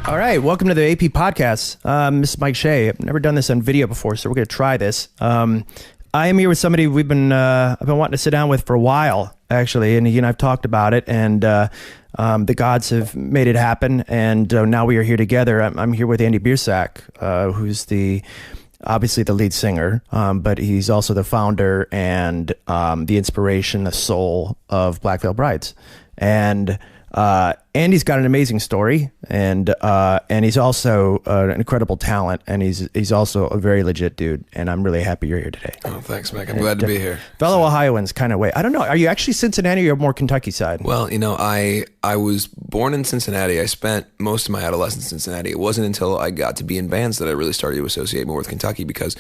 All right, welcome to the AP podcast. This is Mike Shea. I've never done this on video before, so we're going to try this. I am here with somebody I've been wanting to sit down with for a while, actually, and he and I've talked about it, and the gods have made it happen, and now we are here together. I'm here with Andy Biersack, who's obviously the lead singer, but he's also the founder and the inspiration, the soul of Black Veil Brides, and Andy's got an amazing story, and he's also an incredible talent, and he's also a very legit dude, and I'm really happy you're here today. Oh, thanks, Mike. I'm glad to be here. Fellow Ohioans kind of way. I don't know. Are you actually Cincinnati or more Kentucky side? Well, I was born in Cincinnati. I spent most of my adolescence in Cincinnati. It wasn't until I got to be in bands that I really started to associate more with Kentucky, because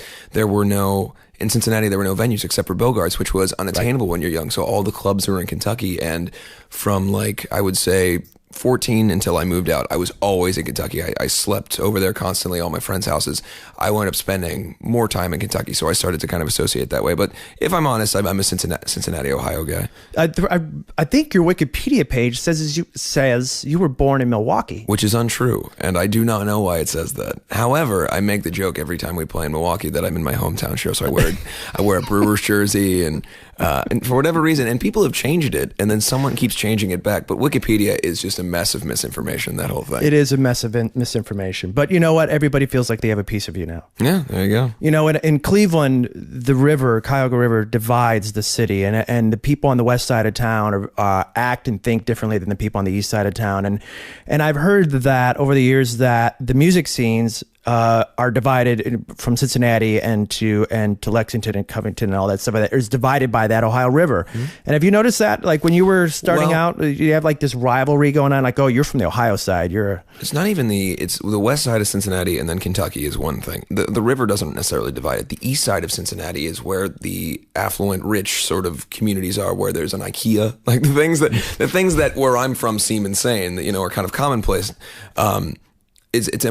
in Cincinnati, there were no venues except for Bogart's, which was unattainable when you're young. So all the clubs were in Kentucky. And from I would say 14 until I moved out, I was always in Kentucky. I slept over there constantly, all my friends' houses. I wound up spending more time in Kentucky, so I started to kind of associate that way. But if I'm honest, I'm a Cincinnati, Ohio guy. I think your Wikipedia page says you were born in Milwaukee. Which is untrue, and I do not know why it says that. However, I make the joke every time we play in Milwaukee that I'm in my hometown show, so I wear a Brewers jersey, and for whatever reason, and people have changed it, and then someone keeps changing it back. But Wikipedia is just a mess of misinformation, that whole thing. It is a mess of misinformation. But you know what? Everybody feels like they have a piece of you now. Yeah, there you go. In Cleveland, the river, Cuyahoga River, divides the city, and the people on the west side of town act and think differently than the people on the east side of town. And I've heard that over the years that the music scenes are divided from Cincinnati and to Lexington and Covington and all that stuff. That is divided by that Ohio River. Mm-hmm. And have you noticed that? Like when you were starting out, you have like this rivalry going on. Like, oh, you're from the Ohio side. It's not even it's the west side of Cincinnati, and then Kentucky is one thing. The river doesn't necessarily divide it. The east side of Cincinnati is where the affluent, rich sort of communities are, where there's an IKEA. Like the things that where I'm from seem insane, that are kind of commonplace. It's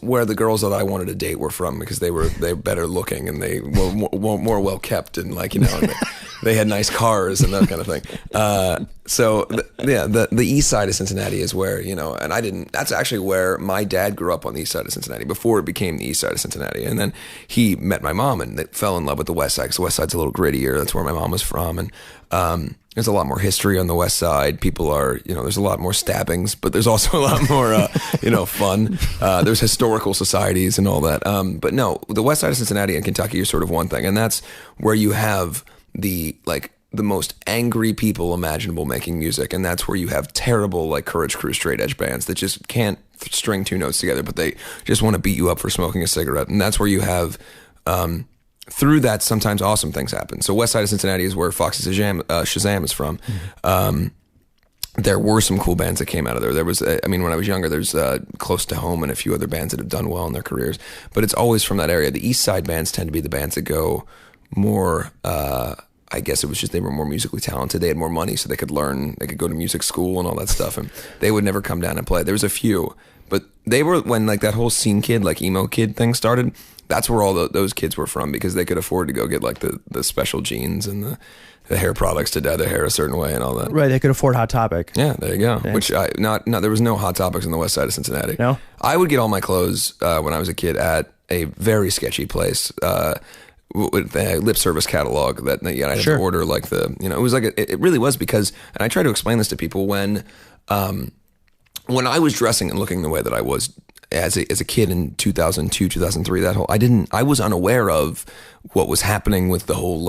where the girls that I wanted to date were from, because they're better looking and they were more well kept, and and they had nice cars and that kind of thing. The east side of Cincinnati is where and that's actually where my dad grew up, on the east side of Cincinnati, before it became the east side of Cincinnati. And then he met my mom and they fell in love with the west side, because the west side's a little grittier. That's where my mom was from, and there's a lot more history on the west side. People are, there's a lot more stabbings, but there's also a lot more, fun. There's historical societies and all that. But no, the west side of Cincinnati and Kentucky are sort of one thing. And that's where you have the most angry people imaginable making music. And that's where you have terrible, Courage Crew straight edge bands that just can't string two notes together, but they just want to beat you up for smoking a cigarette. And that's where you have, through that, sometimes awesome things happen. So west side of Cincinnati is where Foxy Shazam is from. Mm-hmm. There were some cool bands that came out of there. There was, when I was younger, there's Close to Home and a few other bands that have done well in their careers. But it's always from that area. The east side bands tend to be the bands that go more, I guess it was just they were more musically talented. They had more money, so they could learn. They could go to music school and all that stuff. And they would never come down and play. There was a few. But they were, when that whole scene kid, emo kid thing started, that's where all those kids were from, because they could afford to go get the special jeans and the hair products to dye their hair a certain way and all that. Right, they could afford Hot Topic. Yeah, there you go. Thanks. Which there was no Hot Topics on the west side of Cincinnati. No? I would get all my clothes when I was a kid at a very sketchy place with a lip service catalog that I had to order it was it really was, because, and I try to explain this to people, when I was dressing and looking the way that I was as a kid in 2002, 2003, I was unaware of what was happening with the whole,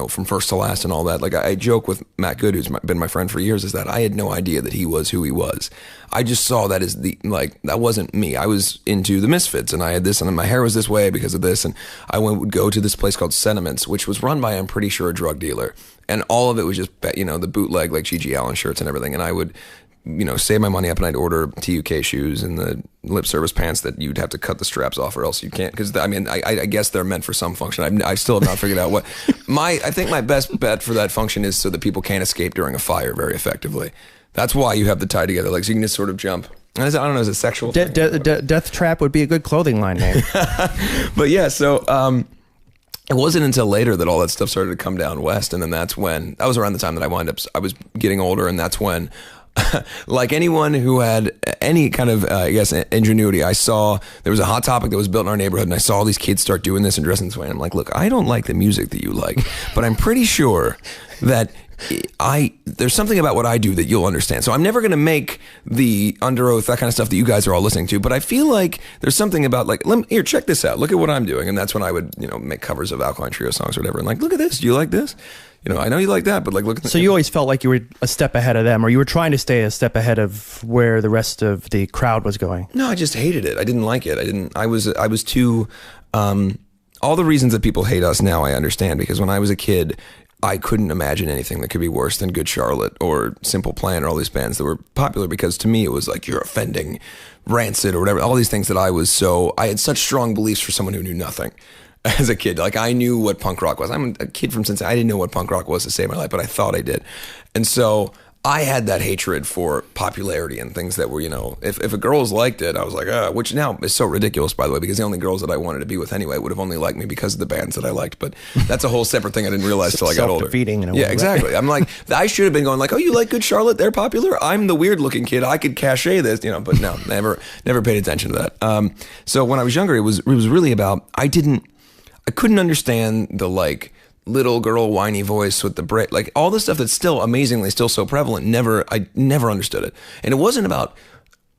from first to last and all that. I joke with Matt Good, who's been my friend for years, is that I had no idea that he was who he was. I just saw that as that wasn't me. I was into the Misfits, and I had this, and my hair was this way because of this, and I would go to this place called Sentiments, which was run by, I'm pretty sure, a drug dealer, and all of it was just, the bootleg, G.G. Allen shirts and everything, and I would save my money up, and I'd order TUK shoes and the lip service pants that you'd have to cut the straps off, or else you can't, because I guess they're meant for some function. I still have not figured out what I think my best bet for that function is, so that people can't escape during a fire very effectively. That's why you have the tie together, so you can just sort of jump. I don't know, is it sexual? Death Trap would be a good clothing line name. But yeah, so it wasn't until later that all that stuff started to come down west, and then that was around the time that I was getting older, and that's when like anyone who had any kind of, I guess, ingenuity, I saw there was a Hot Topic that was built in our neighborhood, and I saw all these kids start doing this and dressing this way. And I'm like, look, I don't like the music that you like, but I'm pretty sure that there's something about what I do that you'll understand. So I'm never going to make the Under Oath, that kind of stuff that you guys are all listening to, but I feel like there's something about like, here, check this out. Look at what I'm doing. And that's when I would, make covers of Alkaline Trio songs or whatever. And like, look at this. Do you like this? I know you like that, but like, look at So you always felt like you were a step ahead of them, or you were trying to stay a step ahead of where the rest of the crowd was going. No, I just hated it. I didn't like it. I was too, all the reasons that people hate us now, I understand, because when I was a kid, I couldn't imagine anything that could be worse than Good Charlotte or Simple Plan or all these bands that were popular, because to me it was like, you're offending Rancid or whatever, all these things that I had such strong beliefs for someone who knew nothing as a kid. Like, I knew what punk rock was. I'm a kid from Cincinnati. I didn't know what punk rock was to save my life, but I thought I did. And so I had that hatred for popularity and things that were, if a girls liked it, I was like, which now is so ridiculous, by the way, because the only girls that I wanted to be with anyway would have only liked me because of the bands that I liked. But that's a whole separate thing I didn't realize till I got older. Self-defeating in a way. Yeah, exactly. I'm like, I should have been going like, oh, you like Good Charlotte? They're popular? I'm the weird looking kid. I could cachet this, but no, never paid attention to that. So when I was younger, it was really about, I couldn't understand the like little girl whiny voice with the braid, like all the stuff that's still amazingly still so prevalent. I never understood it. And it wasn't about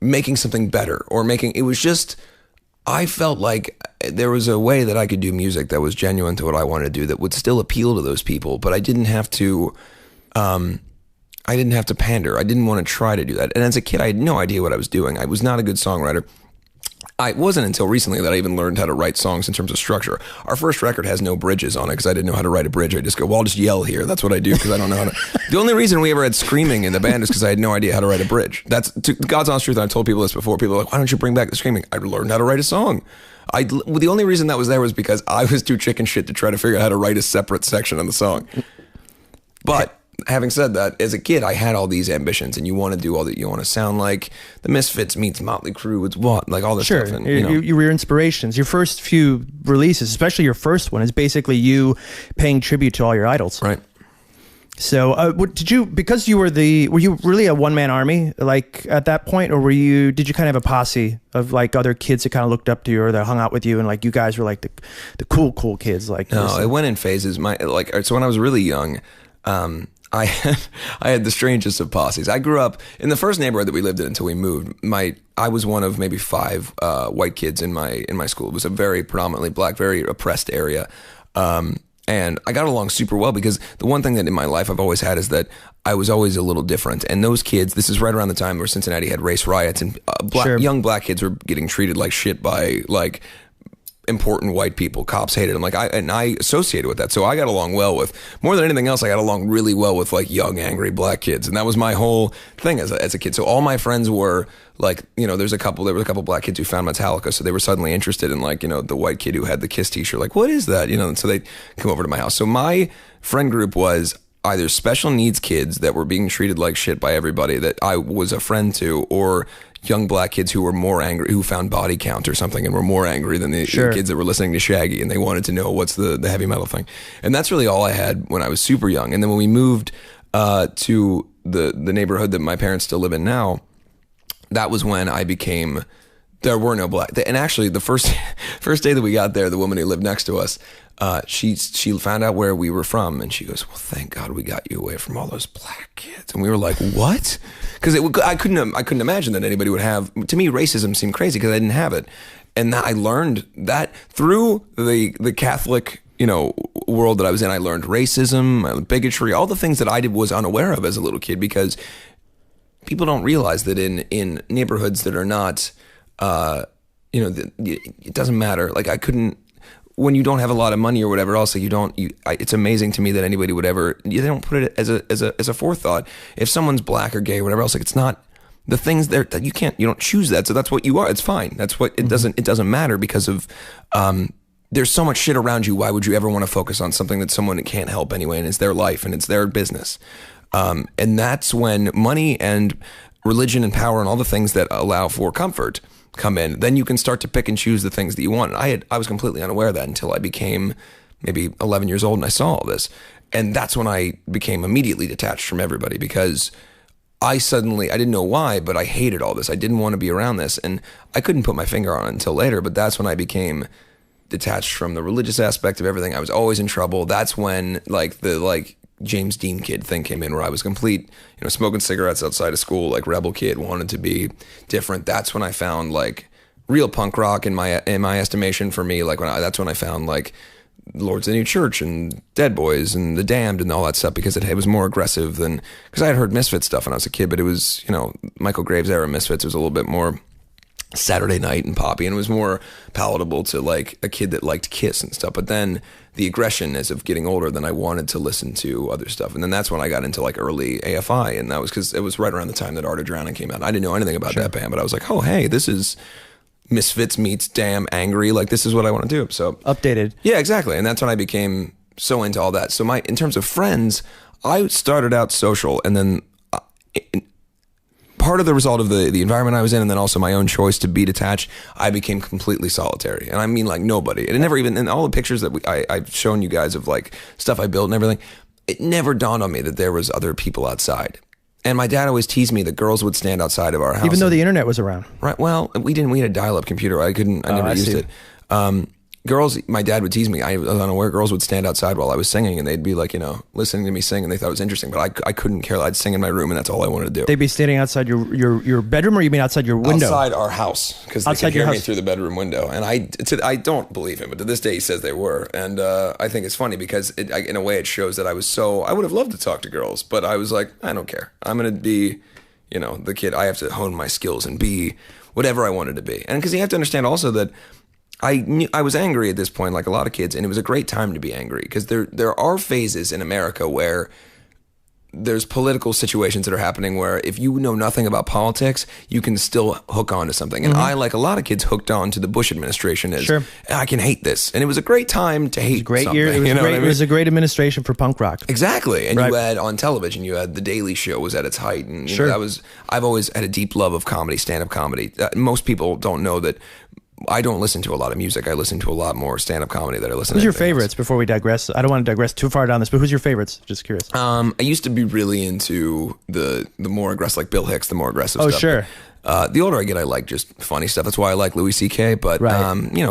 making something better or it was just, I felt like there was a way that I could do music that was genuine to what I wanted to do that would still appeal to those people, but I didn't have to pander. I didn't want to try to do that. And as a kid, I had no idea what I was doing. I was not a good songwriter. It wasn't until recently that I even learned how to write songs in terms of structure. Our first record has no bridges on it because I didn't know how to write a bridge. I just go, well, I'll just yell here. That's what I do because I don't know how to. The only reason we ever had screaming in the band is because I had no idea how to write a bridge. That's to God's honest truth. And I've told people this before. People are like, why don't you bring back the screaming? I learned how to write a song. The only reason that was there was because I was too chicken shit to try to figure out how to write a separate section on the song. But having said that, as a kid, I had all these ambitions, and you want to do all that. You want to sound like the Misfits meets Motley Crue. It's what, like all this stuff. And, you were your inspirations. Your first few releases, especially your first one, is basically you paying tribute to all your idols. Right. So, because you were you really a one-man army, like at that point, or did you kind of have a posse of like other kids that kind of looked up to you or that hung out with you, and like you guys were like the cool kids? Like, no, it went in phases. So when I was really young, I had the strangest of posses. I grew up in the first neighborhood that we lived in until we moved. I was one of maybe 5 white kids in my school. It was a very predominantly black, very oppressed area. And I got along super well because the one thing that in my life I've always had is that I was always a little different. And those kids, this is right around the time where Cincinnati had race riots, and young black kids were getting treated like shit by like important white people. Cops hated them. I associated with that. So I got along well with, more than anything else, I got along really well with like young, angry black kids. And that was my whole thing as a kid. So all my friends were like, there were a couple black kids who found Metallica. So they were suddenly interested in like, the white kid who had the Kiss t-shirt. Like, what is that? And so they'd come over to my house. So my friend group was either special needs kids that were being treated like shit by everybody that I was a friend to, or young black kids who were more angry, who found Body Count or something and were more angry than the kids that were listening to Shaggy, and they wanted to know what's the heavy metal thing. And that's really all I had when I was super young. And then when we moved to the neighborhood that my parents still live in now, that was when there were no black. And actually, the first day that we got there, the woman who lived next to us, she found out where we were from, and she goes, well, thank God we got you away from all those black kids. And we were like, what? Because I couldn't imagine that anybody would have. To me, racism seemed crazy because I didn't have it. And I learned that through the Catholic world that I was in. I learned racism, bigotry, all the things that I was unaware of as a little kid, because people don't realize that in neighborhoods that are not, it doesn't matter. Like when you don't have a lot of money or whatever else, it's amazing to me that anybody would ever, they don't put it as a forethought. If someone's black or gay or whatever else, like it's not the things there that you don't choose that. So that's what you are. It's fine. That's what it doesn't matter because of, there's so much shit around you. Why would you ever want to focus on something that someone can't help anyway? And it's their life and it's their business. And that's when money and religion and power and all the things that allow for comfort come in. Then you can start to pick and choose the things that you want. And I was completely unaware of that until I became maybe 11 years old and I saw all this. And that's when I became immediately detached from everybody, because I didn't know why, but I hated all this. I didn't want to be around this. And I couldn't put my finger on it until later, but that's when I became detached from the religious aspect of everything. I was always in trouble. That's when the James Dean kid thing came in, where I was complete, smoking cigarettes outside of school, like rebel kid, wanted to be different. That's when I found like real punk rock in my estimation for me. Like that's when I found like Lords of the New Church and Dead Boys and The Damned and all that stuff, because it was more aggressive than, because I had heard Misfits stuff when I was a kid, but it was, Michael Graves era Misfits was a little bit more Saturday night and poppy, and it was more palatable to like a kid that liked Kiss and stuff. But then the aggression as of getting older, then I wanted to listen to other stuff. And then that's when I got into like early AFI, and that was because it was right around the time that Art of Drowning came out. I didn't know anything about that band, but I was like, oh, hey, this is Misfits meets Damn Angry. Like, this is what I want to do. So updated. Yeah, exactly. And that's when I became so into all that. So in terms of friends, I started out social, and then part of the result of the environment I was in, and then also my own choice to be detached, I became completely solitary. And I mean like nobody. And it never even, in all the pictures that I've shown you guys of like stuff I built and everything, it never dawned on me that there was other people outside. And my dad always teased me that girls would stand outside of our house. Even though the internet was around. Right. Well, we had a dial-up computer. I never used it. Girls, my dad would tease me. I was unaware. Girls would stand outside while I was singing, and they'd be like, listening to me sing, and they thought it was interesting. But I couldn't care. I'd sing in my room, and that's all I wanted to do. They'd be standing outside your bedroom, or you mean outside your window? Outside our house, because they could hear me through the bedroom window. And I don't believe him, but to this day he says they were. And I think it's funny because in a way it shows that I would have loved to talk to girls, but I was like, I don't care. I'm going to be, the kid. I have to hone my skills and be whatever I wanted to be. And because you have to understand also that I was angry at this point, like a lot of kids, and it was a great time to be angry, because there are phases in America where there's political situations that are happening where if you know nothing about politics, you can still hook on to something. And I, like a lot of kids, hooked on to the Bush administration as, I can hate this. And it was a great time to hate something. It was a great administration for punk rock. Exactly. And you had on television, you had The Daily Show was at its height. And I've always had a deep love of comedy, stand-up comedy. Most people don't know that I don't listen to a lot of music. I listen to a lot more stand-up comedy that I listen to. Who's your favorites before we digress? I don't want to digress too far down this, but who's your favorites? Just curious. I used to be really into the more aggressive, like Bill Hicks, the more aggressive stuff. Oh, sure. The older I get, I like just funny stuff. That's why I like Louis C.K. But,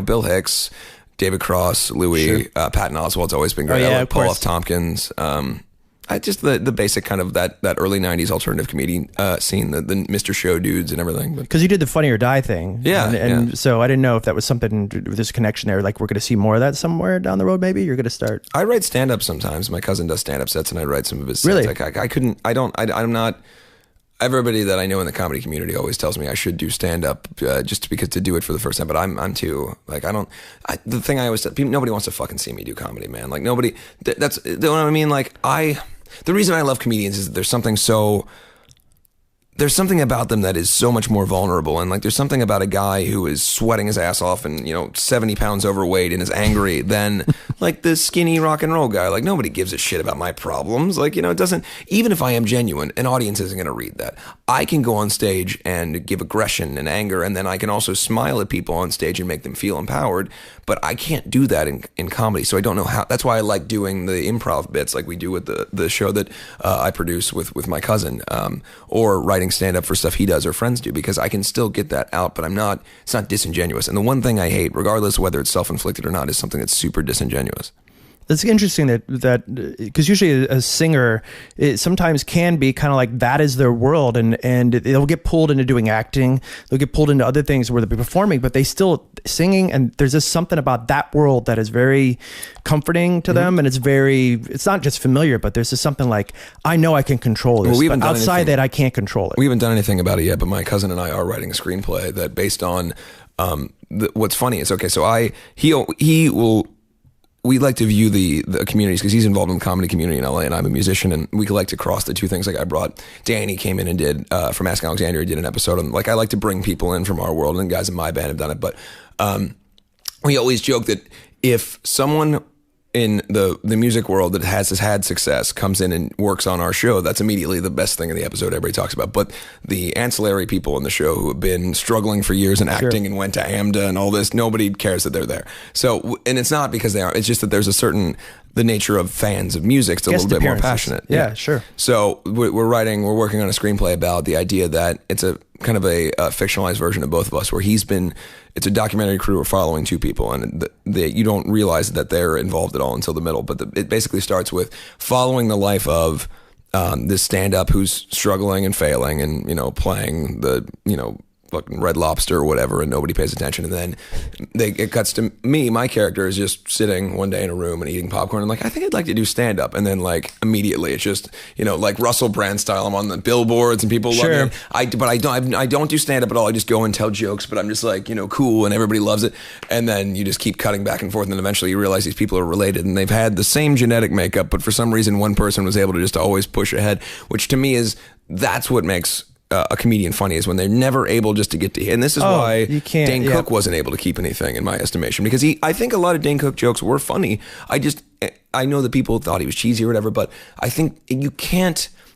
Bill Hicks, David Cross, Louis, Patton Oswalt's always been great. I like Paul F. Tompkins. Just the basic kind of that early 90s alternative comedian scene, the Mr. Show dudes and everything. Because you did the Funny or Die thing. Yeah. And so I didn't know if that was something, there's a connection there. Like, we're going to see more of that somewhere down the road, maybe? You're going to start. I write stand-up sometimes. My cousin does stand-up sets, and I write some of his really? sets. I'm not... Everybody that I know in the comedy community always tells me I should do stand-up just because to do it for the first time. But I'm too, like, the thing I always tell people, nobody wants to fucking see me do comedy, man. Like, nobody, that's, you know what I mean? Like, the reason I love comedians is that there's something about them that is so much more vulnerable. And like, there's something about a guy who is sweating his ass off and, 70 pounds overweight and is angry than like the skinny rock and roll guy. Like, nobody gives a shit about my problems. Like, it doesn't, even if I am genuine, an audience isn't going to read that. I can go on stage and give aggression and anger, and then I can also smile at people on stage and make them feel empowered. But I can't do that in comedy. So I don't know how. That's why I like doing the improv bits like we do with the show that I produce with my cousin, or writing stand up for stuff he does or friends do, because I can still get that out, but it's not disingenuous. And the one thing I hate, regardless of whether it's self-inflicted or not, is something that's super disingenuous. It's interesting that because usually a singer, it sometimes can be kind of like that is their world, and they'll get pulled into doing acting, they'll get pulled into other things where they'll be performing, but they still singing, and there's just something about that world that is very comforting to them, and it's not just familiar, but there's just something like, I know I can control this, but outside that I can't control it. We haven't done anything about it yet, but my cousin and I are writing a screenplay that based on what's funny is, okay, so we like to view the communities, because he's involved in the comedy community in LA and I'm a musician, and we like to cross the two things. Like, I brought Danny came in and did from Ask Alexandria, did an episode on, like, I like to bring people in from our world, and guys in my band have done it. But we always joke that if someone in the music world that has had success comes in and works on our show, that's immediately the best thing in the episode everybody talks about. But the ancillary people in the show who have been struggling for years in acting and went to AMDA and all this, nobody cares that they're there. So, and it's not because they are, it's just that there's a certain the nature of fans of music. It's a Guest little bit more appearances. passionate. Yeah, sure. So we're working on a screenplay about the idea that it's a kind of a fictionalized version of both of us, where it's a documentary crew we're following two people, and you don't realize that they're involved at all until the middle. But it basically starts with following the life of this stand-up who's struggling and failing and, playing the, fucking Red Lobster or whatever, and nobody pays attention. And then it cuts to me. My character is just sitting one day in a room and eating popcorn. I'm like, I think I'd like to do stand up. And then like immediately it's just, like Russell Brand style. I'm on the billboards and people love it. I don't do stand up at all. I just go and tell jokes, but I'm just like, cool, and everybody loves it. And then you just keep cutting back and forth, and then eventually you realize these people are related and they've had the same genetic makeup, but for some reason one person was able to just always push ahead, which to me that's what makes a comedian funny, is when they're never able just to get to, and this is why Dane Cook wasn't able to keep anything in my estimation, because I think a lot of Dane Cook jokes were funny. I know that people thought he was cheesy or whatever, but I think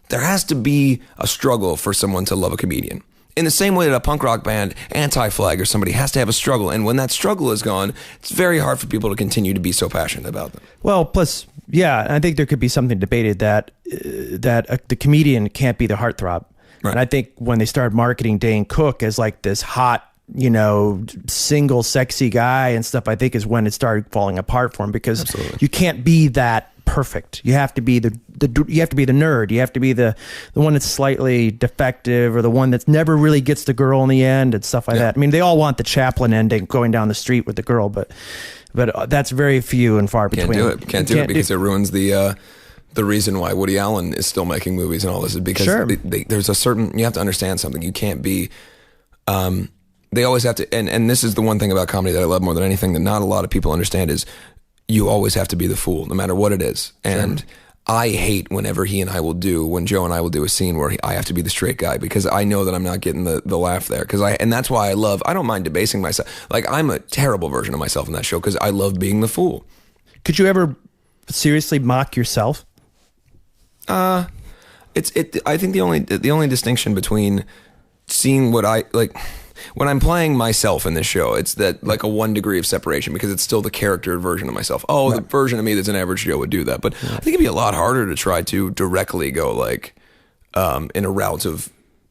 there has to be a struggle for someone to love a comedian. In the same way that a punk rock band, Anti-Flag or somebody, has to have a struggle, and when that struggle is gone, it's very hard for people to continue to be so passionate about them. Well, plus, I think there could be something debated that the comedian can't be the heartthrob. Right. And I think when they started marketing Dane Cook as like this hot, single sexy guy and stuff, I think is when it started falling apart for him, because you can't be that perfect. You have to be the nerd. You have to be the one that's slightly defective, or the one that never really gets the girl in the end and stuff like that. I mean, they all want the Chaplin ending, going down the street with the girl, but that's very few and far between. Can't do it because it ruins the reason why Woody Allen is still making movies and all this is because there's a certain, you have to understand something. You can't be, they always have to, and this is the one thing about comedy that I love more than anything that not a lot of people understand, is you always have to be the fool, no matter what it is. And I hate when Joe and I will do a scene where I have to be the straight guy, because I know that I'm not getting the laugh there. And that's why I don't mind debasing myself. Like, I'm a terrible version of myself in that show, because I love being the fool. Could you ever seriously mock yourself? I think the only distinction between seeing what I like when I'm playing myself in this show, it's that like a 1 degree of separation, because it's still the character version of myself. The version of me that's an average Joe would do that, but I think it'd be a lot harder to try to directly go like in a route of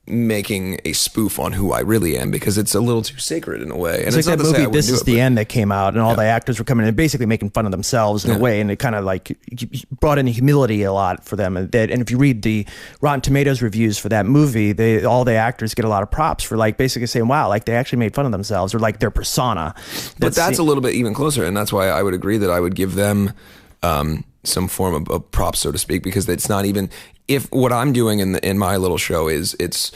making a spoof on who I really am, because it's a little too sacred in a way. And it's like that movie This Is the End that came out, and all the actors were coming in and basically making fun of themselves in a way, and it kind of like brought in humility a lot for them. And if you read the Rotten Tomatoes reviews for that movie, all the actors get a lot of props for like basically saying, wow, like they actually made fun of themselves, or like their persona. But that's a little bit even closer, and that's why I would agree that I would give them some form of props, so to speak, because it's not even, if what I'm doing in my little show is it's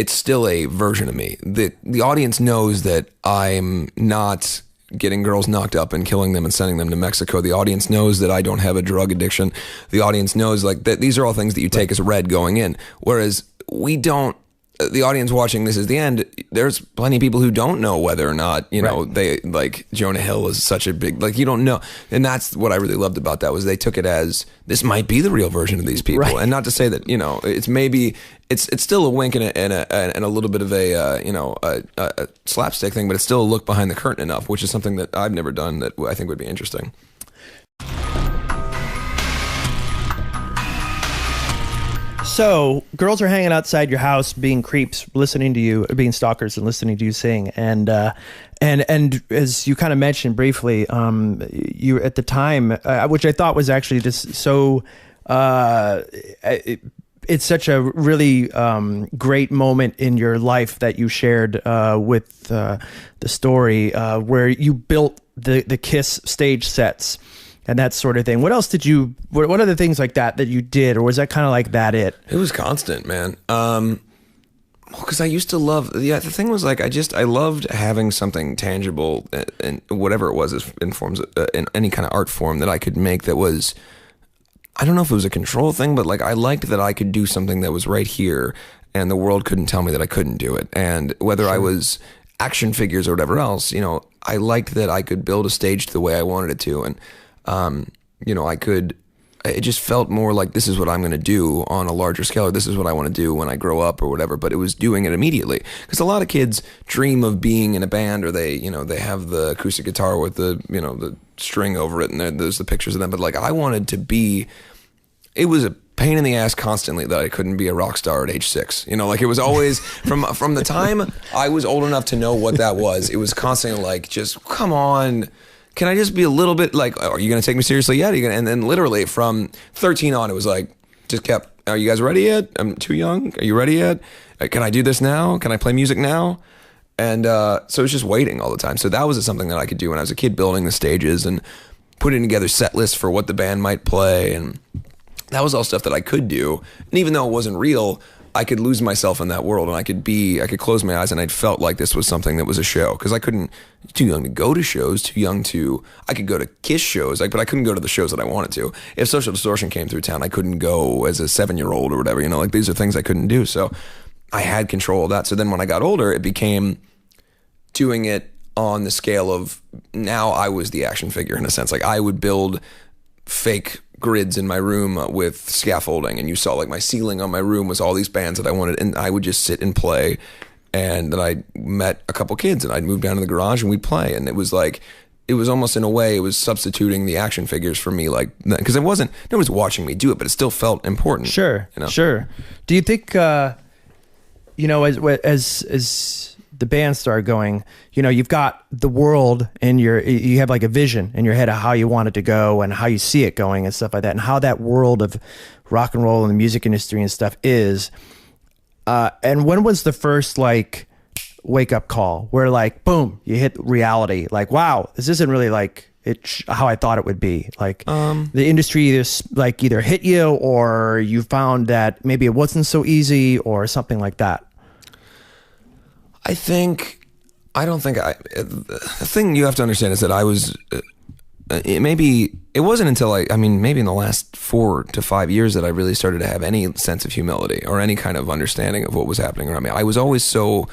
still a version of me. The audience knows that I'm not getting girls knocked up and killing them and sending them to Mexico. The audience knows that I don't have a drug addiction. The audience knows like that these are all things that you take as read going in, whereas we don't. The audience watching This Is the End, there's plenty of people who don't know whether or not, they like Jonah Hill is such a big, like, you don't know. And that's what I really loved about that, was they took it as this might be the real version of these people. Right. And not to say that, it's maybe, it's still a wink and a little bit of a slapstick thing, but it's still a look behind the curtain enough, which is something that I've never done that I think would be interesting. So girls are hanging outside your house, being creeps, listening to you, being stalkers, and listening to you sing. And as you kind of mentioned briefly, you at the time, which I thought was actually just so. It's such a really great moment in your life that you shared with the story where you built the Kiss stage sets and that sort of thing. What else did you, what other things like that you did, or was that kind of like that it? It was constant, man. Because I used to love, the thing was like, I loved having something tangible, and whatever it was in forms, in any kind of art form that I could make that was, I don't know if it was a control thing, but like I liked that I could do something that was right here and the world couldn't tell me that I couldn't do it. And whether I was action figures or whatever else, I liked that I could build a stage the way I wanted it to. And, it just felt more like this is what I'm going to do on a larger scale, or this is what I want to do when I grow up or whatever, but it was doing it immediately. Because a lot of kids dream of being in a band, or they have the acoustic guitar with the string over it, and there's the pictures of them. But like, I wanted to be. It was a pain in the ass constantly that I couldn't be a rock star at age 6. You know, like it was always from the time I was old enough to know what that was. It was constantly like, just come on. Can I just be a little bit like, are you going to take me seriously yet? Are you gonna, and then literally from 13 on, it was like, just kept, are you guys ready yet? I'm too young. Are you ready yet? Can I do this now? Can I play music now? And so it was just waiting all the time. So that was something that I could do when I was a kid, building the stages and putting together set lists for what the band might play. And that was all stuff that I could do. And even though it wasn't real, I could lose myself in that world, and I could close my eyes, and I felt like this was something that was a show, because I couldn't, too young to go to shows, I could go to Kiss shows, but I couldn't go to the shows that I wanted to. If Social Distortion came through town, I couldn't go as a 7-year-old or whatever, you know, like these are things I couldn't do. So I had control of that. So then when I got older, it became doing it on the scale of, now I was the action figure in a sense. Like I would build fake grids in my room with scaffolding, and you saw like my ceiling on my room was all these bands that I wanted, and I would just sit and play. And then I met a couple kids, and I'd move down to the garage and we'd play. And it was like, it was almost in a way, it was substituting the action figures for me, like, because nobody's watching me do it, but it still felt important. Sure, you know? Sure. Do you think, you know, as the band started going, you know, you've got the world and you have like a vision in your head of how you want it to go and how you see it going and stuff like that, and how that world of rock and roll and the music industry and stuff is. And when was the first like wake up call where like, boom, you hit reality? Like, wow, this isn't really like how I thought it would be. Like the industry is like either hit you, or you found that maybe it wasn't so easy, or something like that. The thing you have to understand is that I was, it wasn't until maybe in the last 4 to 5 years that I really started to have any sense of humility or any kind of understanding of what was happening around me. I was always so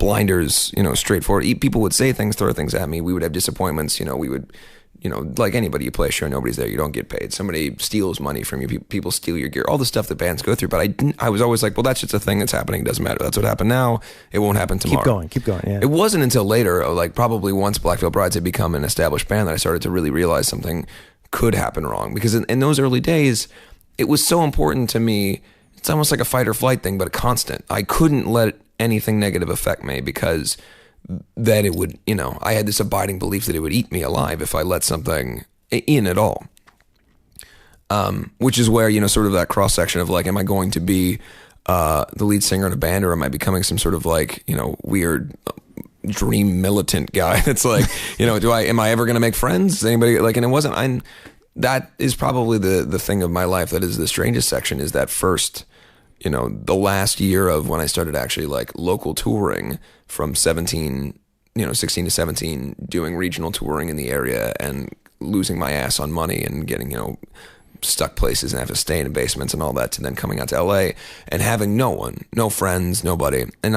blinders, you know, straightforward. People would say things, throw things at me. We would have disappointments, you know, like anybody, you play a show, nobody's there, you don't get paid. Somebody steals money from you, people steal your gear, all the stuff that bands go through. But I was always like, well, that's just a thing that's happening. It doesn't matter. That's what happened now. It won't happen tomorrow. Keep going. Yeah. It wasn't until later, like probably once Black Veil Brides had become an established band, that I started to really realize something could happen wrong. Because in those early days, it was so important to me. It's almost like a fight or flight thing, but a constant. I couldn't let anything negative affect me, because that it would, you know, I had this abiding belief that it would eat me alive if I let something in at all. Which is where, you know, sort of that cross section of like, am I going to be the lead singer in a band, or am I becoming some sort of like, you know, weird dream militant guy that's like, you know, am I ever going to make friends? Is anybody like, and it wasn't, that is probably the thing of my life that is the strangest section, is that first, you know, the last year of when I started actually like local touring from 16 to 17, doing regional touring in the area and losing my ass on money and getting, you know, stuck places and have to stay in basements and all that, to then coming out to LA and having no one, no friends, nobody, and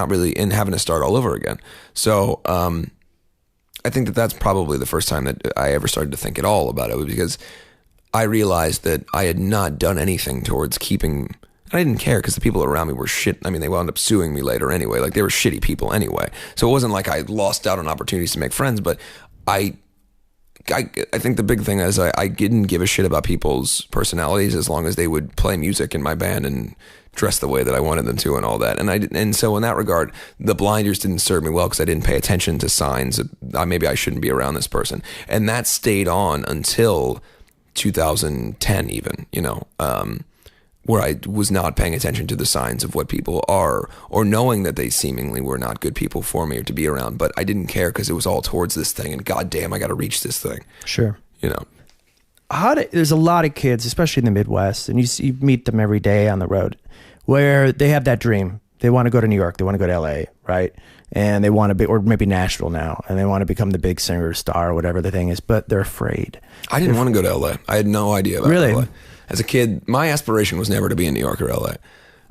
having to start all over again. So, I think that that's probably the first time that I ever started to think at all about it, because I realized that I had not done anything towards keeping. I didn't care, because the people around me were shit. I mean, they wound up suing me later anyway. Like, they were shitty people anyway. So it wasn't like I lost out on opportunities to make friends, but I think the big thing is I didn't give a shit about people's personalities as long as they would play music in my band and dress the way that I wanted them to and all that. And so in that regard, the blinders didn't serve me well, because I didn't pay attention to signs that maybe I shouldn't be around this person. And that stayed on until 2010 even, you know, where I was not paying attention to the signs of what people are, or knowing that they seemingly were not good people for me or to be around. But I didn't care, because it was all towards this thing, and goddamn, I got to reach this thing. Sure. You know, there's a lot of kids, especially in the Midwest, and you meet them every day on the road, where they have that dream. They want to go to New York. They want to go to LA, right? And they want to be, or maybe Nashville now, and they want to become the big singer or star or whatever the thing is, but they're afraid. I didn't want to go to LA. I had no idea about really? LA. As a kid, my aspiration was never to be in New York or LA.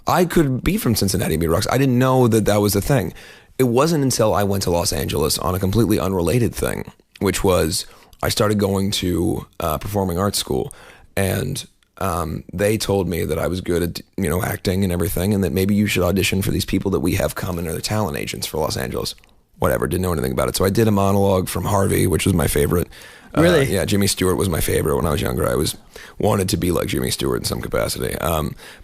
I could be from Cincinnati and be rocks. I didn't know that that was the thing. It wasn't until I went to Los Angeles on a completely unrelated thing, which was I started going to performing arts school, and they told me that I was good at, you know, acting and everything, and that maybe you should audition for these people that we have coming, or the talent agents for Los Angeles. Whatever, didn't know anything about it. So I did a monologue from Harvey, which was my favorite. Really? Yeah, Jimmy Stewart was my favorite when I was younger. I wanted to be like Jimmy Stewart in some capacity.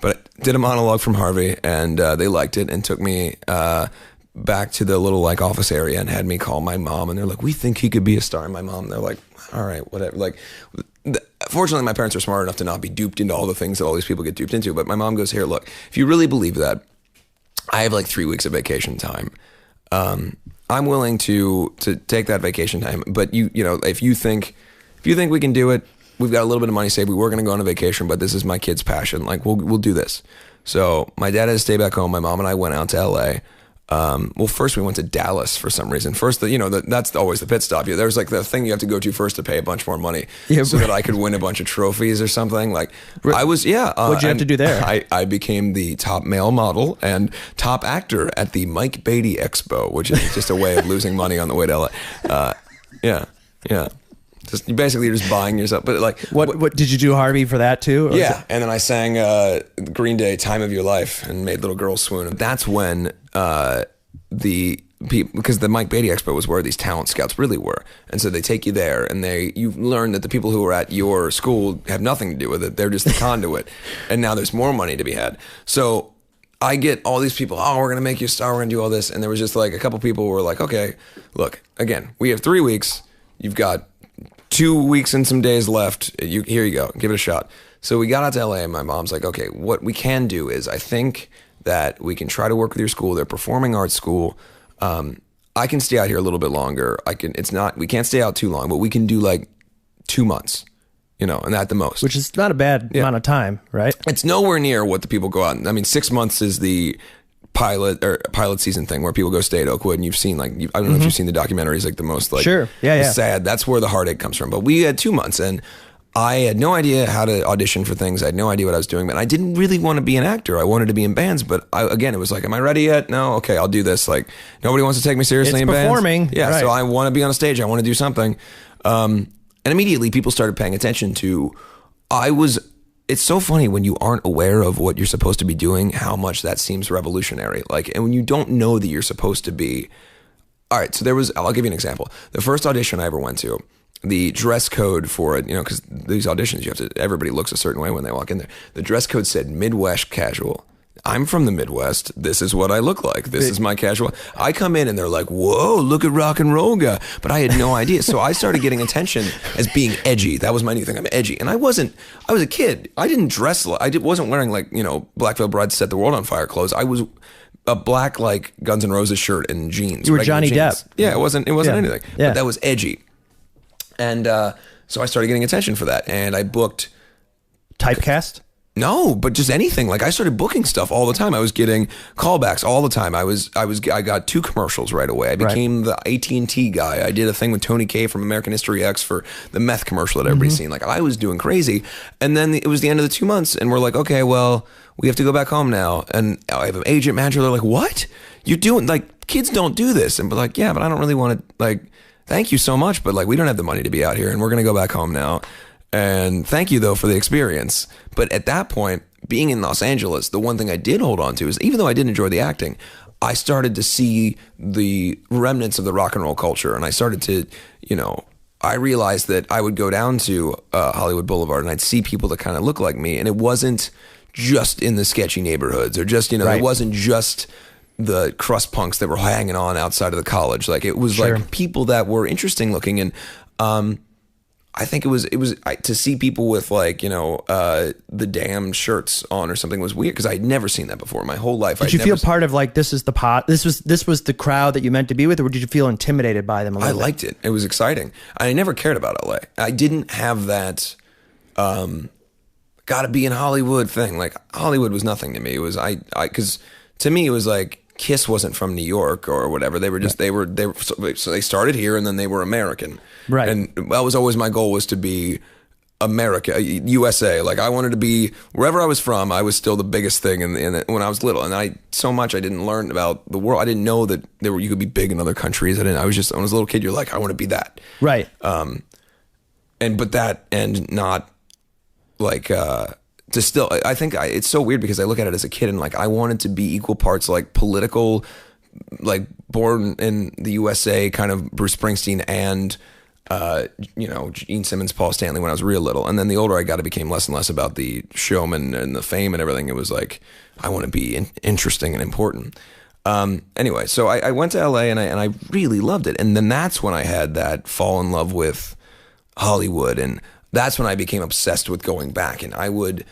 But I did a monologue from Harvey, and they liked it and took me back to the little like office area and had me call my mom, and they're like, "We think he could be a star." And my mom, they're like, "All right, whatever." Like, fortunately, my parents are smart enough to not be duped into all the things that all these people get duped into. But my mom goes, "Here, look, if you really believe that, I have like 3 weeks of vacation time. I'm willing to take that vacation time. But you know, if you think we can do it, we've got a little bit of money saved. We were going to go on a vacation, but this is my kid's passion. Like, we'll do this." So my dad had to stay back home. My mom and I went out to LA. Well, first we went to Dallas for some reason. First, that's always the pit stop. There's like the thing you have to go to first to pay a bunch more money, so that I could win a bunch of trophies or something. Like I was, What'd you have to do there? I became the top male model and top actor at the Mike Beatty Expo, which is just a way of losing money on the way to LA. Yeah. Just basically you're just buying yourself. But like, what did you do, Harvey, for that too? Or yeah, and then I sang Green Day, "Time of Your Life," and made little girls swoon. And that's when because the Mike Beatty Expo was where these talent scouts really were, and so they take you there, and you learn that the people who are at your school have nothing to do with it. They're just the conduit, and now there's more money to be had. So I get all these people, "Oh, we're gonna make you a star. We're gonna do all this," and there was just like a couple people who were like, "Okay, look, again, we have 3 weeks. You've got 2 weeks and some days left. Here you go. Give it a shot." So we got out to LA, and my mom's like, "Okay, what we can do is I think that we can try to work with your school. They're performing arts school. I can stay out here a little bit longer. We can't stay out too long, but we can do like 2 months, and at the most." Which is not a bad amount of time, right? It's nowhere near what the people go out. I mean, 6 months is the pilot season thing where people go stay at Oakwood, and you've seen I don't know if you've seen the documentaries, like the most like sure. Yeah. sad. That's where the heartache comes from. But we had 2 months, and I had no idea how to audition for things. I had no idea what I was doing, but I didn't really want to be an actor. I wanted to be in bands, but it was like, am I ready yet? No. Okay, I'll do this. Like, nobody wants to take me seriously in performing. bands. Yeah. Right. So I want to be on a stage. I want to do something. And immediately people started paying attention to, it's so funny when you aren't aware of what you're supposed to be doing, how much that seems revolutionary. Like, and when you don't know that you're supposed to be, all right. So I'll give you an example. The first audition I ever went to, the dress code for it, because these auditions, everybody looks a certain way when they walk in there. The dress code said Midwest casual. I'm from the Midwest. This is what I look like. This is my casual. I come in and they're like, "Whoa, look at rock and roll guy." But I had no idea. So I started getting attention as being edgy. That was my new thing. I'm edgy. And I was a kid. I didn't dress, wasn't wearing like, Black Veil Bride Set the World on Fire clothes. I was a black, like Guns N' Roses shirt and jeans. You were Johnny jeans. Depp. Yeah, it wasn't anything. Yeah. But that was edgy. And so I started getting attention for that. And I booked. Typecast? No, but just anything. Like I started booking stuff all the time. I was getting callbacks all the time. I got 2 commercials right away. I became the AT&T guy. I did a thing with Tony Kaye from American History X for the meth commercial that everybody's seen. Like I was doing crazy. And then it was the end of the 2 months, and we're like, okay, well, we have to go back home now. And I have an agent manager. They're like, "What? You doing? Like kids don't do this." And we're like, "Yeah, but I don't really want to. Like, thank you so much, but like we don't have the money to be out here, and we're gonna go back home now. And thank you though for the experience." But at that point, being in Los Angeles, the one thing I did hold on to is, even though I didn't enjoy the acting, I started to see the remnants of the rock and roll culture. And I started to, I realized that I would go down to Hollywood Boulevard and I'd see people that kind of look like me. And it wasn't just in the sketchy neighborhoods or just, Right. It wasn't just the crust punks that were hanging on outside of the college. Like it was Sure. like people that were interesting looking. And, I think it was to see people with like, the damn shirts on or something was weird because I'd never seen that before in my whole life. Did you feel part of like, this is the pot, this was the crowd that you meant to be with, or did you feel intimidated by them a little bit? I liked it. It was exciting. I never cared about LA. I didn't have that, gotta be in Hollywood thing. Like Hollywood was nothing to me. It was, cause to me it was like, Kiss wasn't from New York or whatever. They were just, so they started here and then they were American. Right. And that was always my goal, was to be America, USA. Like I wanted to be, wherever I was from, I was still the biggest thing when I was little. And I didn't learn about the world. I didn't know that you could be big in other countries. When I was a little kid, you're like, I want to be that. Right. And not like, to still, I think it's so weird because I look at it as a kid and like I wanted to be equal parts like political, like born in the USA kind of Bruce Springsteen and Gene Simmons, Paul Stanley when I was real little. And then the older I got, it became less and less about the showman and the fame and everything. It was like, I want to be interesting and important. Anyway, so I went to LA and I really loved it. And then that's when I had that fall in love with Hollywood. And that's when I became obsessed with going back. And I would,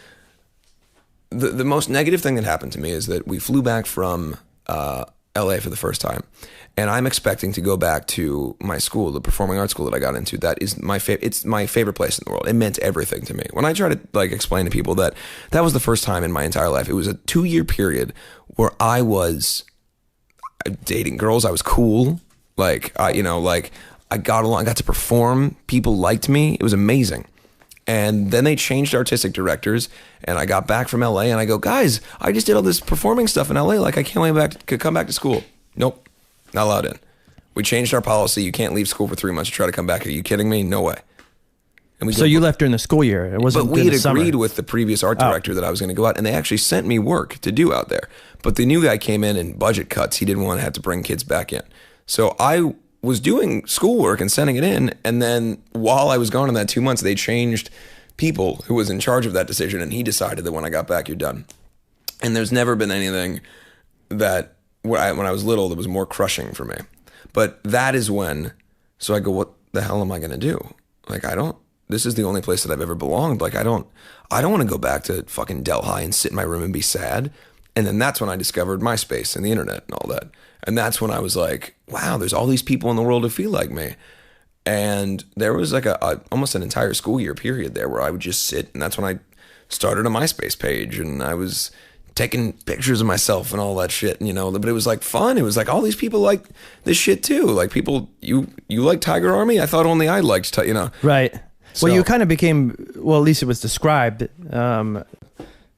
the most negative thing that happened to me is that we flew back from LA for the first time. And I'm expecting to go back to my school, the performing arts school that I got into. That is it's my favorite place in the world. It meant everything to me. When I try to like explain to people that was the first time in my entire life, it was a 2-year period where I was dating girls. I was cool. I got along, I got to perform. People liked me. It was amazing. And then they changed artistic directors, and I got back from LA and I go, guys, I just did all this performing stuff in LA. Like I can't wait to come back to school. Nope. Not allowed in. We changed our policy. You can't leave school for 3 months to try to come back. Are you kidding me? No way. And so you left during the school year. It wasn't. But we had agreed with the previous art director that I was going to go out, and they actually sent me work to do out there. But the new guy came in and budget cuts. He didn't want to have to bring kids back in. So I was doing schoolwork and sending it in, and then while I was gone in that 2 months, they changed people who was in charge of that decision, and he decided that when I got back, you're done. And there's never been anything that when I was little that was more crushing for me. But that is when, so I go, what the hell am I going to do? Like, this is the only place that I've ever belonged. Like, I don't want to go back to fucking Delhi and sit in my room and be sad. And then that's when I discovered MySpace and the internet and all that. And that's when I was like, wow, there's all these people in the world who feel like me. And there was like almost an entire school year period there where I would just sit. And that's when I started a MySpace page, and I was taking pictures of myself and all that shit, but it was like fun. It was like all these people like this shit too. Like people, you like Tiger Army? I thought only I liked, Right. So, well, you kind of became, at least it was described, I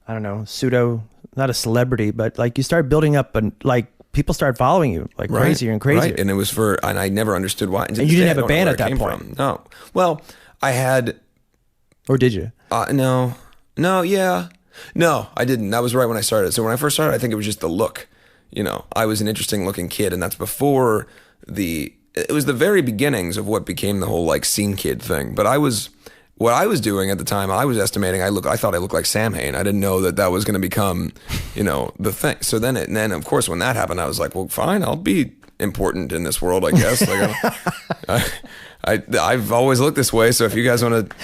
don't know, not a celebrity, but like you started building up and like people started following you like crazier and crazier. Right. And it was and I never understood why. And you didn't have a band at that point. From. No. Well, I had. Or did you? No, yeah. No, I didn't. That was right when I started. So when I first started, I think it was just the look. I was an interesting looking kid, and that's before it was the very beginnings of what became the whole like scene kid thing. But what I was doing at the time, I was estimating I thought I looked like Sam Hain. I didn't know that was going to become, the thing. So then of course when that happened, I was like, well, fine, I'll be important in this world, I guess. Like, I've always looked this way, so if you guys want to,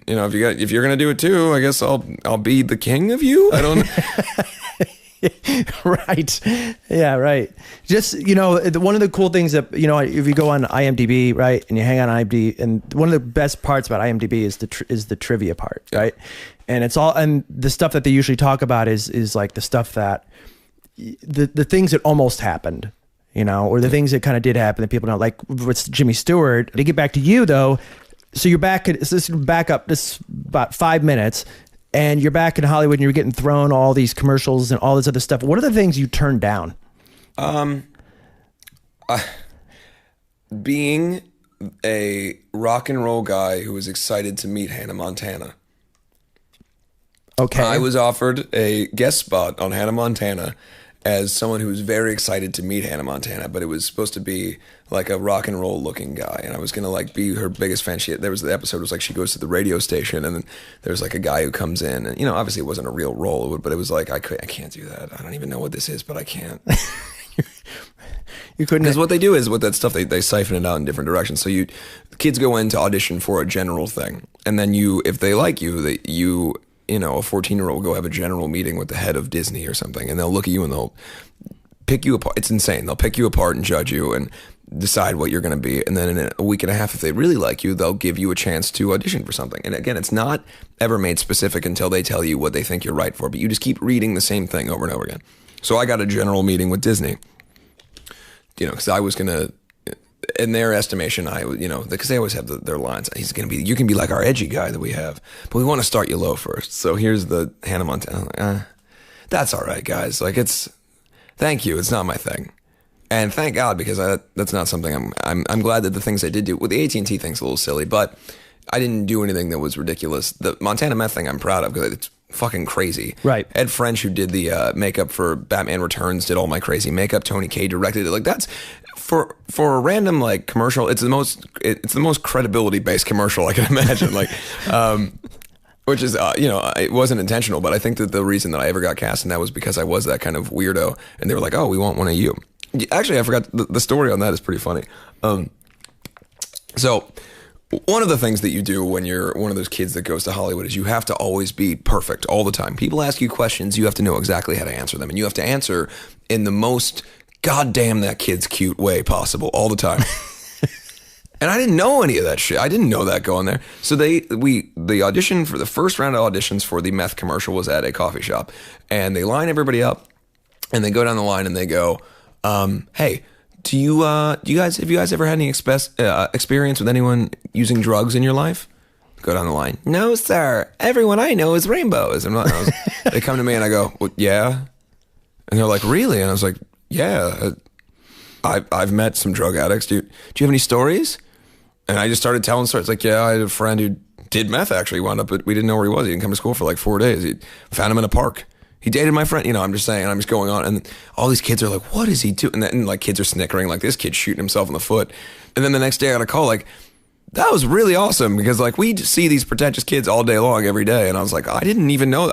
if you're going to do it too, I guess I'll be the king of you. I don't. Right. Yeah. Right. Just, one of the cool things that, if you go on IMDb, right, and you hang on IMDb, and one of the best parts about IMDb is the trivia part, right? And it's all, and the stuff that they usually talk about is like the stuff that the things that almost happened. Or the things that kind of did happen that people don't like. With Jimmy Stewart, to get back to you though, so you're back. This back up. This about 5 minutes, and you're back in Hollywood, and you're getting thrown all these commercials and all this other stuff. What are the things you turned down? Being a rock and roll guy who was excited to meet Hannah Montana. Okay, I was offered a guest spot on Hannah Montana as someone who was very excited to meet Hannah Montana, but it was supposed to be like a rock and roll looking guy, and I was gonna like be her biggest fan. The episode was like she goes to the radio station, and then there's like a guy who comes in, and obviously it wasn't a real role, but it was like I can't do that. I don't even know what this is, but I can't. You couldn't, because what they do is with that stuff they siphon it out in different directions. So kids go in to audition for a general thing, and then if they like you, a 14-year-old will go have a general meeting with the head of Disney or something, and they'll look at you and they'll pick you apart. It's insane. They'll pick you apart and judge you and decide what you're going to be. And then in a week and a half, if they really like you, they'll give you a chance to audition for something. And again, it's not ever made specific until they tell you what they think you're right for, but you just keep reading the same thing over and over again. So I got a general meeting with Disney, because I was going to, in their estimation, because they always have their lines. You can be like our edgy guy that we have, but we want to start you low first. So here's the Hannah Montana. That's all right, guys. Like thank you. It's not my thing, and thank God, because that's not something I'm glad that the things I did do. Well, the AT&T thing's a little silly, but I didn't do anything that was ridiculous. The Montana meth thing I'm proud of, because it's fucking crazy. Right. Ed French, who did the makeup for Batman Returns, did all my crazy makeup. Tony Kaye directed it. Like that's for a random like commercial. It's the most credibility based commercial I can imagine. Like, which is it wasn't intentional, but I think that the reason that I ever got cast in that was because I was that kind of weirdo, and they were like, "Oh, we want one of you." Actually, I forgot the story on that is pretty funny. So one of the things that you do when you're one of those kids that goes to Hollywood is you have to always be perfect all the time. People ask you questions, you have to know exactly how to answer them, and you have to answer in the most goddamn that kid's cute way possible all the time. And I didn't know any of that shit. I didn't know that going there. So the audition for the first round of auditions for the meth commercial was at a coffee shop, and they line everybody up, and they go down the line and they go, "Hey, have you guys ever had any experience with anyone using drugs in your life?" Go down the line. "No, sir. Everyone I know is rainbows." They come to me and I go, "Well, yeah," and they're like, "Really?" And I was like, "Yeah, I've met some drug addicts. Do you have any stories?" And I just started telling stories. Like, yeah, I had a friend who did meth. Actually, wound up, but we didn't know where he was. He didn't come to school for like 4 days. He found him in a park. He dated my friend. I'm just saying. I'm just going on, and all these kids are like, "What is he doing?" And like kids are snickering, like this kid's shooting himself in the foot. And then the next day, I got a call like, "That was really awesome," because like we just see these pretentious kids all day long, every day. And I was like, I didn't even know.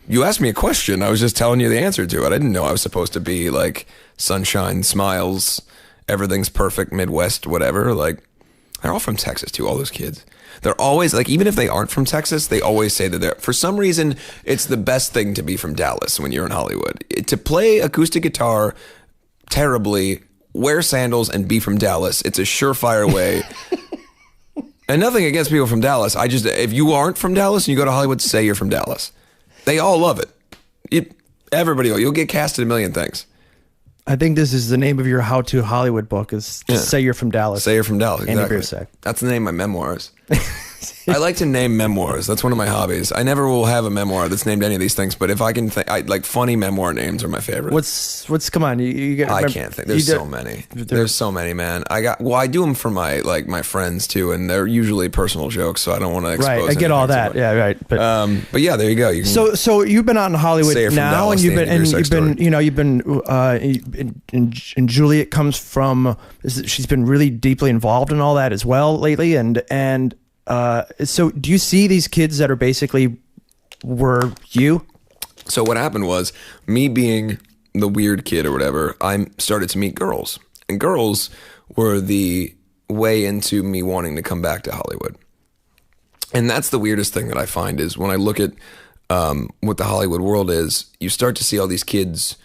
You asked me a question. I was just telling you the answer to it. I didn't know I was supposed to be like sunshine, smiles, everything's perfect, Midwest, whatever. Like, they're all from Texas too, all those kids. They're always like, even if they aren't from Texas, they always say that they're, for some reason, it's the best thing to be from Dallas when you're in Hollywood. To play acoustic guitar terribly, wear sandals, and be from Dallas, it's a surefire way. And nothing against people from Dallas. If you aren't from Dallas and you go to Hollywood, say you're from Dallas. They all love it. Everybody, you'll get cast in a million things. I think this is the name of your How to Hollywood book is Say You're from Dallas. Say You're from Dallas, exactly. Andy Biersack. That's the name of my memoirs. I like to name memoirs. That's one of my hobbies. I never will have a memoir that's named any of these things, but if I can like funny memoir names are my favorite. Come on, you get, I can't think. There's so many. There's so many, man. I do them for my friends too, and they're usually personal jokes, so I don't want to expose. Right, I get all that. Yeah, right. But yeah, there you go. So you've been out in Hollywood now, and you've been and Juliet comes from. She's been really deeply involved in all that as well lately, and. So do you see these kids that are basically were you? So what happened was, me being the weird kid or whatever, I started to meet girls, and girls were the way into me wanting to come back to Hollywood. And that's the weirdest thing that I find is when I look at what the Hollywood world is, you start to see all these kids,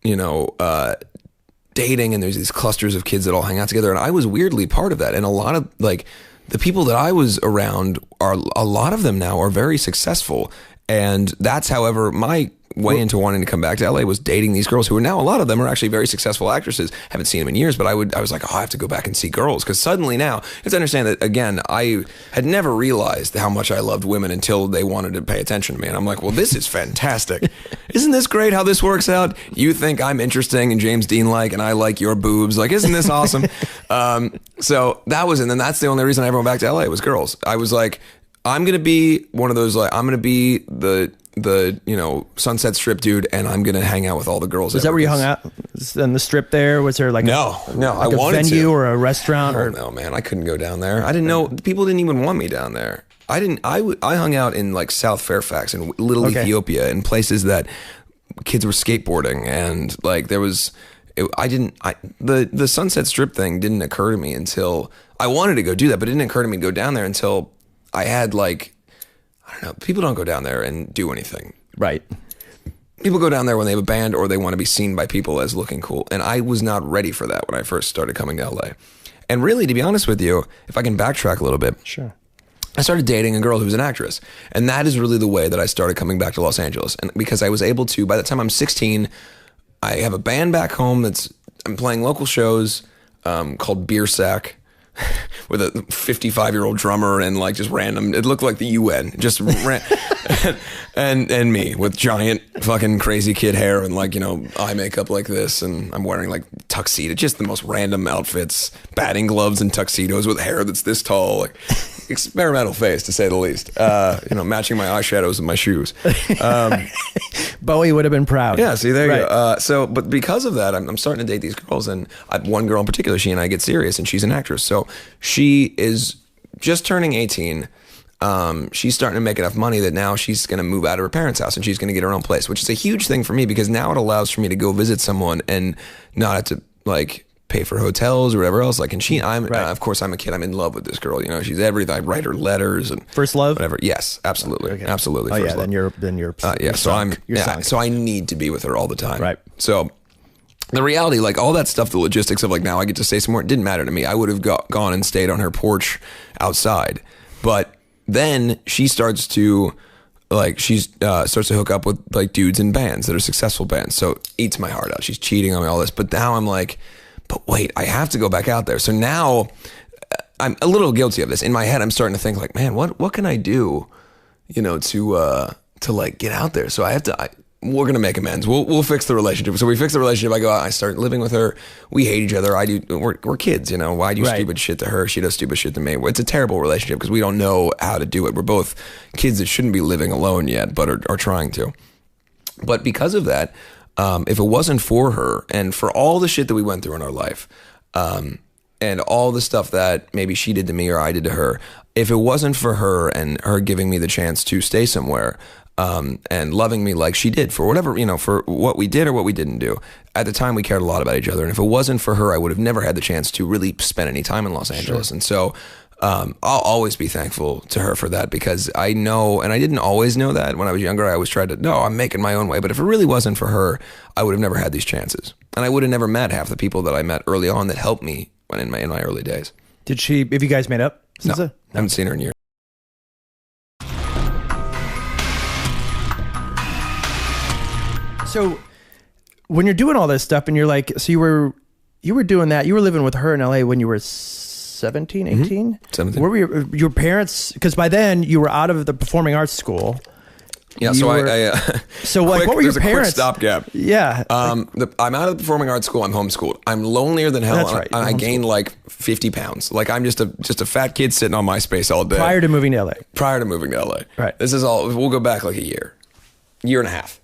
dating, and there's these clusters of kids that all hang out together. And I was weirdly part of that. And a lot of the people that I was around a lot of them now are very successful. And that's, however, my way into wanting to come back to LA was dating these girls who are now, a lot of them are actually very successful actresses. Haven't seen them in years, but I was like, I have to go back and see girls. Because suddenly now, you have to understand that, again, I had never realized how much I loved women until they wanted to pay attention to me. And I'm like, well, this is fantastic. Isn't this great how this works out? You think I'm interesting and James Dean-like, and I like your boobs. Like, isn't this awesome? So that was, and then that's the only reason I ever went back to LA was girls. I was like, I'm going to be one of those, like, I'm going to be the Sunset Strip dude, and I'm going to hang out with all the girls. Is that where you hung out? On the strip there? Was there like no, I wanted a venue to. Or a restaurant? Oh, no, man, I couldn't go down there. I didn't know. People didn't even want me down there. I hung out in like South Fairfax and Little Ethiopia, in places that kids were skateboarding, and like there was. The Sunset Strip thing didn't occur to me until I wanted to go do that, but it didn't occur to me to go down there until I had like, I don't know, people don't go down there and do anything. Right. People go down there when they have a band or they want to be seen by people as looking cool. And I was not ready for that when I first started coming to LA. And really, to be honest with you, if I can backtrack a little bit. Sure. I started dating a girl who was an actress. And that is really the way that I started coming back to Los Angeles. And because I was able to, by the time I'm 16, I have a band back home I'm playing local shows called Biersack, with a 55-year-old drummer and like just random, it looked like the UN, just and me with giant fucking crazy kid hair and like, eye makeup like this, and I'm wearing like tuxedo, just the most random outfits, batting gloves and tuxedos with hair that's this tall, like, experimental phase, to say the least. Matching my eyeshadows with my shoes. Bowie would have been proud. Yeah, see, there you go. But because of that, I'm starting to date these girls, and one girl in particular, she and I get serious, and she's an actress. So she is just turning 18. She's starting to make enough money that now she's going to move out of her parents' house and she's going to get her own place, which is a huge thing for me because now it allows for me to go visit someone and not have to like pay for hotels or whatever else. Like, and of course I'm a kid. I'm in love with this girl. She's everything. I write her letters and first love, whatever. Yes, absolutely. Okay. Absolutely. Oh first yeah. love. Then you're so I need to be with her all the time. Right. So the reality, like all that stuff, the logistics of like, now I get to stay somewhere, it didn't matter to me. I would have gone and stayed on her porch outside. But then she starts to starts to hook up with like dudes in bands that are successful bands. So it eats my heart out. She's cheating on me, all this. But now I'm like, but wait, I have to go back out there. So now I'm a little guilty of this. In my head, I'm starting to think like, man, what can I do, to like get out there? So we're going to make amends. We'll fix the relationship. So we fix the relationship. I go out, I start living with her. We hate each other. We're kids, I do stupid shit to her. She does stupid shit to me. It's a terrible relationship because we don't know how to do it. We're both kids that shouldn't be living alone yet, but are trying to. But because of that, if it wasn't for her and for all the shit that we went through in our life, and all the stuff that maybe she did to me or I did to her, if it wasn't for her and her giving me the chance to stay somewhere, and loving me like she did for whatever, for what we did or what we didn't do. At the time, we cared a lot about each other. And if it wasn't for her, I would have never had the chance to really spend any time in Los Angeles. Sure. And so I'll always be thankful to her for that because I know, and I didn't always know that when I was younger, I always tried to, no, I'm making my own way. But if it really wasn't for her, I would have never had these chances. And I would have never met half the people that I met early on that helped me in my early days. Have you guys made up since No, I haven't seen her in years. So when you're doing all this stuff and you're like, so you were doing that, you were living with her in LA when you were 17, 18? Mm-hmm. 17. Where were your parents? Because by then you were out of the performing arts school. Yeah, so what were your parents? There's a quick stopgap. Yeah. I'm out of the performing arts school. I'm homeschooled. I'm lonelier than hell. That's right. I gained like 50 pounds. Like I'm just a fat kid sitting on MySpace all day. Prior to moving to LA. Right. This is all, we'll go back like a year and a half.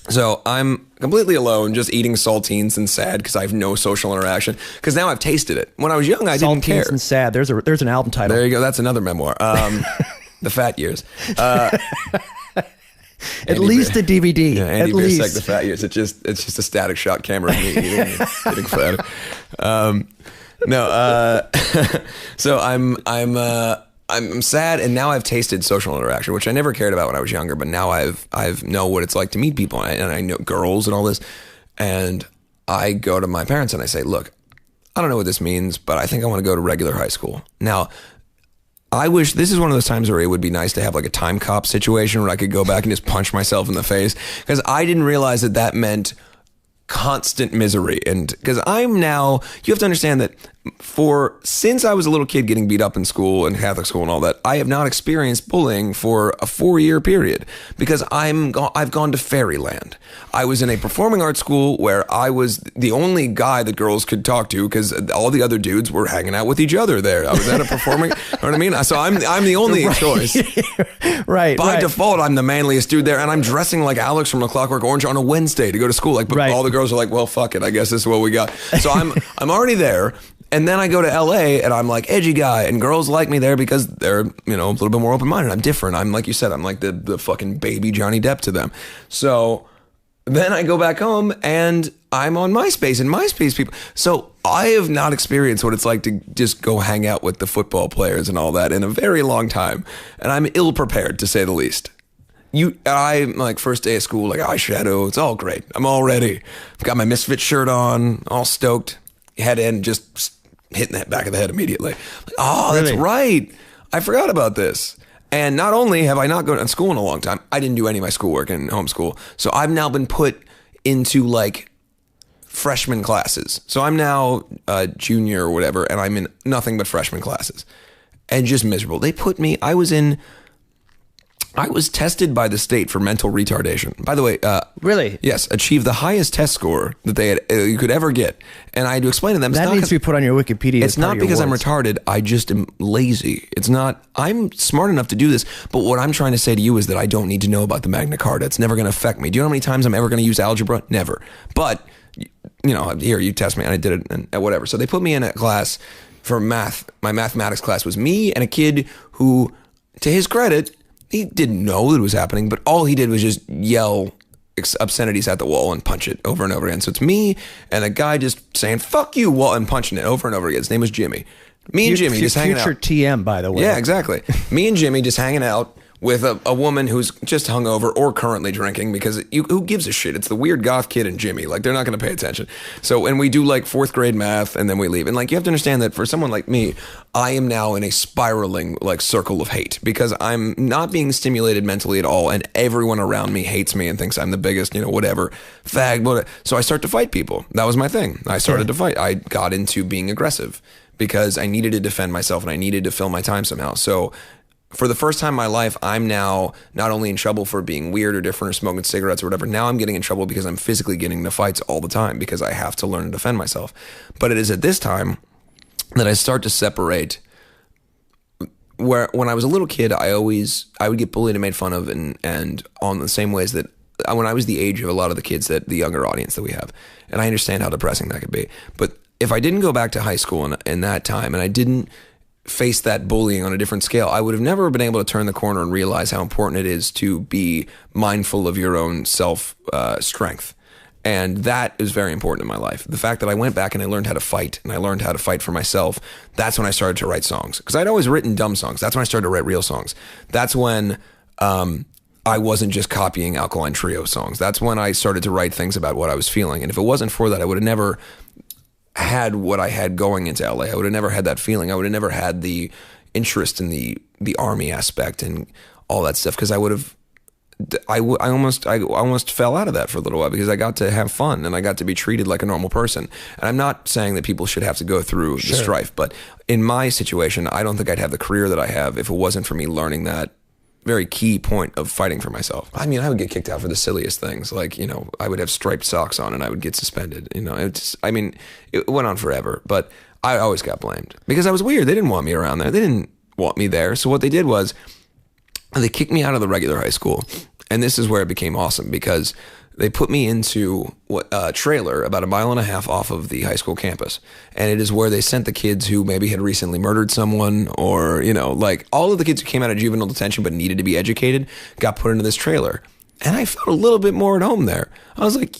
So I'm completely alone, just eating saltines and sad because I have no social interaction. Because now I've tasted it. When I was young, I didn't care. Saltines and sad. There's an album title. There you go. That's another memoir. The Fat Years. At least a DVD. Yeah, Andy Biersack, The Fat Years. It's just a static shot camera of me eating fat. So I'm sad, and now I've tasted social interaction, which I never cared about when I was younger. But now I've know what it's like to meet people, and I know girls and all this. And I go to my parents and I say, "Look, I don't know what this means, but I think I want to go to regular high school now." I wish this is one of those times where it would be nice to have like a time cop situation where I could go back and just punch myself in the face because I didn't realize that meant constant misery. And because you have to understand that since I was a little kid getting beat up in school and Catholic school and all that, I have not experienced bullying for a 4-year period because I've gone to fairyland. I was in a performing arts school where I was the only guy that girls could talk to because all the other dudes were hanging out with each other there. I was at a performing, you know what I mean? So I'm the only choice. Right. By default, I'm the manliest dude there, and I'm dressing like Alex from A Clockwork Orange on a Wednesday to go to school. Like, but all the girls are like, well, fuck it. I guess this is what we got. So I'm already there. And then I go to LA and I'm like edgy guy, and girls like me there because they're, a little bit more open-minded. I'm different. I'm like you said, I'm like the fucking baby Johnny Depp to them. So then I go back home and I'm on MySpace and MySpace people. So I have not experienced what it's like to just go hang out with the football players and all that in a very long time. And I'm ill prepared to say the least. I'm like first day of school, like eyeshadow. It's all great. I'm all ready. I've got my Misfit shirt on, all stoked. Head in, just hitting that back of the head immediately. Like, oh, really? That's right. I forgot about this. And not only have I not gone to school in a long time, I didn't do any of my schoolwork in homeschool. So I've now been put into like freshman classes. So I'm now a junior or whatever, and I'm in nothing but freshman classes. And just miserable. I was in I was tested by the state for mental retardation. By the way, Really? yes, achieved the highest test score that they had you could ever get. And I had to explain to them That needs to be put on your Wikipedia. it's not because I'm retarded. I just am lazy. It's not. I'm smart enough to do this. But what I'm trying to say to you is that I don't need to know about the Magna Carta. It's never going to affect me. Do you know how many times I'm ever going to use algebra? Never. But here you test me, and I did it, and whatever. So they put me in a class for math. My mathematics class was me and a kid who, to his credit, he didn't know that it was happening, but all he did was just yell obscenities at the wall and punch it over and over again. So it's me and a guy just saying, fuck you, wall, and punching it over and over again. His name was Jimmy. Me and Jimmy just hanging out. Future TM, by the way. Yeah, exactly. Me and Jimmy just hanging out with a woman who's just hungover or currently drinking, because who gives a shit? It's the weird goth kid and Jimmy. Like, they're not going to pay attention. So, and we do like 4th grade math, and then we leave. And like, you have to understand that for someone like me, I am now in a spiraling like circle of hate, because I'm not being stimulated mentally at all, and everyone around me hates me and thinks I'm the biggest, whatever, fag, whatever. So I start to fight people. That was my thing. I started to fight. I got into being aggressive because I needed to defend myself and I needed to fill my time somehow. So for the first time in my life, I'm now not only in trouble for being weird or different or smoking cigarettes or whatever. Now I'm getting in trouble because I'm physically getting into fights all the time because I have to learn to defend myself. But it is at this time that I start to separate. Where when I was a little kid, I would get bullied and made fun of, and on the same ways that when I was the age of a lot of the kids, that the younger audience that we have, and I understand how depressing that could be. But if I didn't go back to high school in that time, and I didn't face that bullying on a different scale, I would have never been able to turn the corner and realize how important it is to be mindful of your own self strength. And that is very important in my life. The fact that I went back and I learned how to fight, and I learned how to fight for myself, that's when I started to write songs. Because I'd always written dumb songs. That's when I started to write real songs. That's when I wasn't just copying Alkaline Trio songs. That's when I started to write things about what I was feeling. And if it wasn't for that, I would have never had what I had going into LA. I would have never had that feeling. I would have never had the interest in the army aspect and all that stuff, because I almost fell out of that for a little while, because I got to have fun and I got to be treated like a normal person. And I'm not saying that people should have to go through the strife, but in my situation, I don't think I'd have the career that I have if it wasn't for me learning that very key point of fighting for myself. I mean, I would get kicked out for the silliest things. Like, I would have striped socks on and I would get suspended. It went on forever, but I always got blamed because I was weird. They didn't want me around there. They didn't want me there. So what they did was they kicked me out of the regular high school. And this is where it became awesome, because they put me into a trailer about 1.5 miles off of the high school campus. And it is where they sent the kids who maybe had recently murdered someone, or, like all of the kids who came out of juvenile detention but needed to be educated got put into this trailer. And I felt a little bit more at home there. I was like,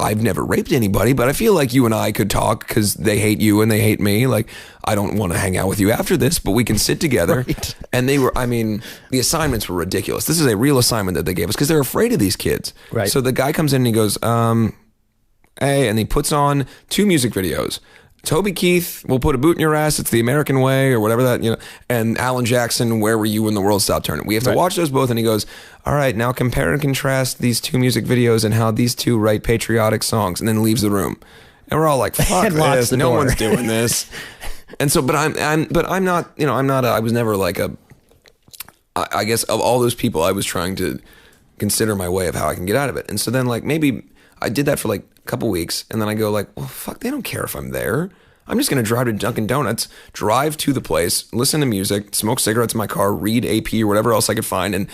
I've never raped anybody, but I feel like you and I could talk, because they hate you and they hate me. Like, I don't want to hang out with you after this, but we can sit together. Right. And the assignments were ridiculous. This is a real assignment that they gave us because they're afraid of these kids. Right. So the guy comes in and he goes, hey, and he puts on 2 music videos. Toby Keith, We'll Put a Boot in Your Ass, It's the American Way, or whatever that, and Alan Jackson, Where Were You When the World Stopped Turning? We have to watch those both. And he goes, all right, now compare and contrast these 2 music videos and how these 2 write patriotic songs, and then leaves the room. And we're all like, fuck this, no one's doing this. And so, I was never like I guess of all those people, I was trying to consider my way of how I can get out of it. And so then like maybe I did that for like a couple weeks, and then I go like, well, fuck, they don't care if I'm there. I'm just going to drive to Dunkin' Donuts, drive to the place, listen to music, smoke cigarettes in my car, read AP or whatever else I could find, and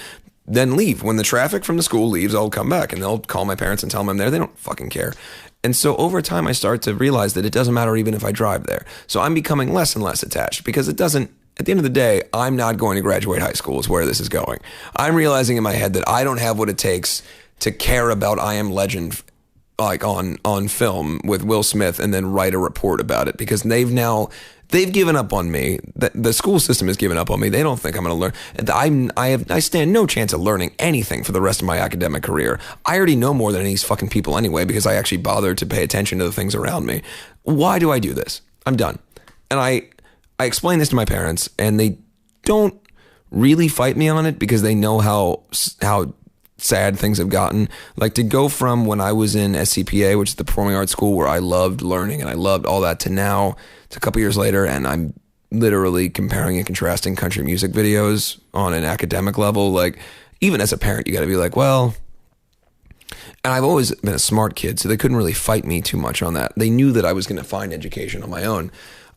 then leave. When the traffic from the school leaves, I'll come back and they'll call my parents and tell them I'm there. They don't fucking care. And so over time, I start to realize that it doesn't matter even if I drive there. So I'm becoming less and less attached, because it doesn't, at the end of the day, I'm not going to graduate high school is where this is going. I'm realizing in my head that I don't have what it takes to care about I Am Legend like on film with Will Smith and then write a report about it, because they've given up on me. The school system has given up on me. They don't think I'm going to learn. I stand no chance of learning anything for the rest of my academic career. I already know more than any of these fucking people anyway, because I actually bothered to pay attention to the things around me. Why do I do this? I'm done. And I explain this to my parents, and they don't really fight me on it, because they know how sad things have gotten. Like, to go from when I was in SCPA, which is the performing arts school where I loved learning and I loved all that, to now, it's a couple years later and I'm literally comparing and contrasting country music videos on an academic level. Like, even as a parent, you got to be like, well, and I've always been a smart kid, so they couldn't really fight me too much on that. They knew that I was going to find education on my own.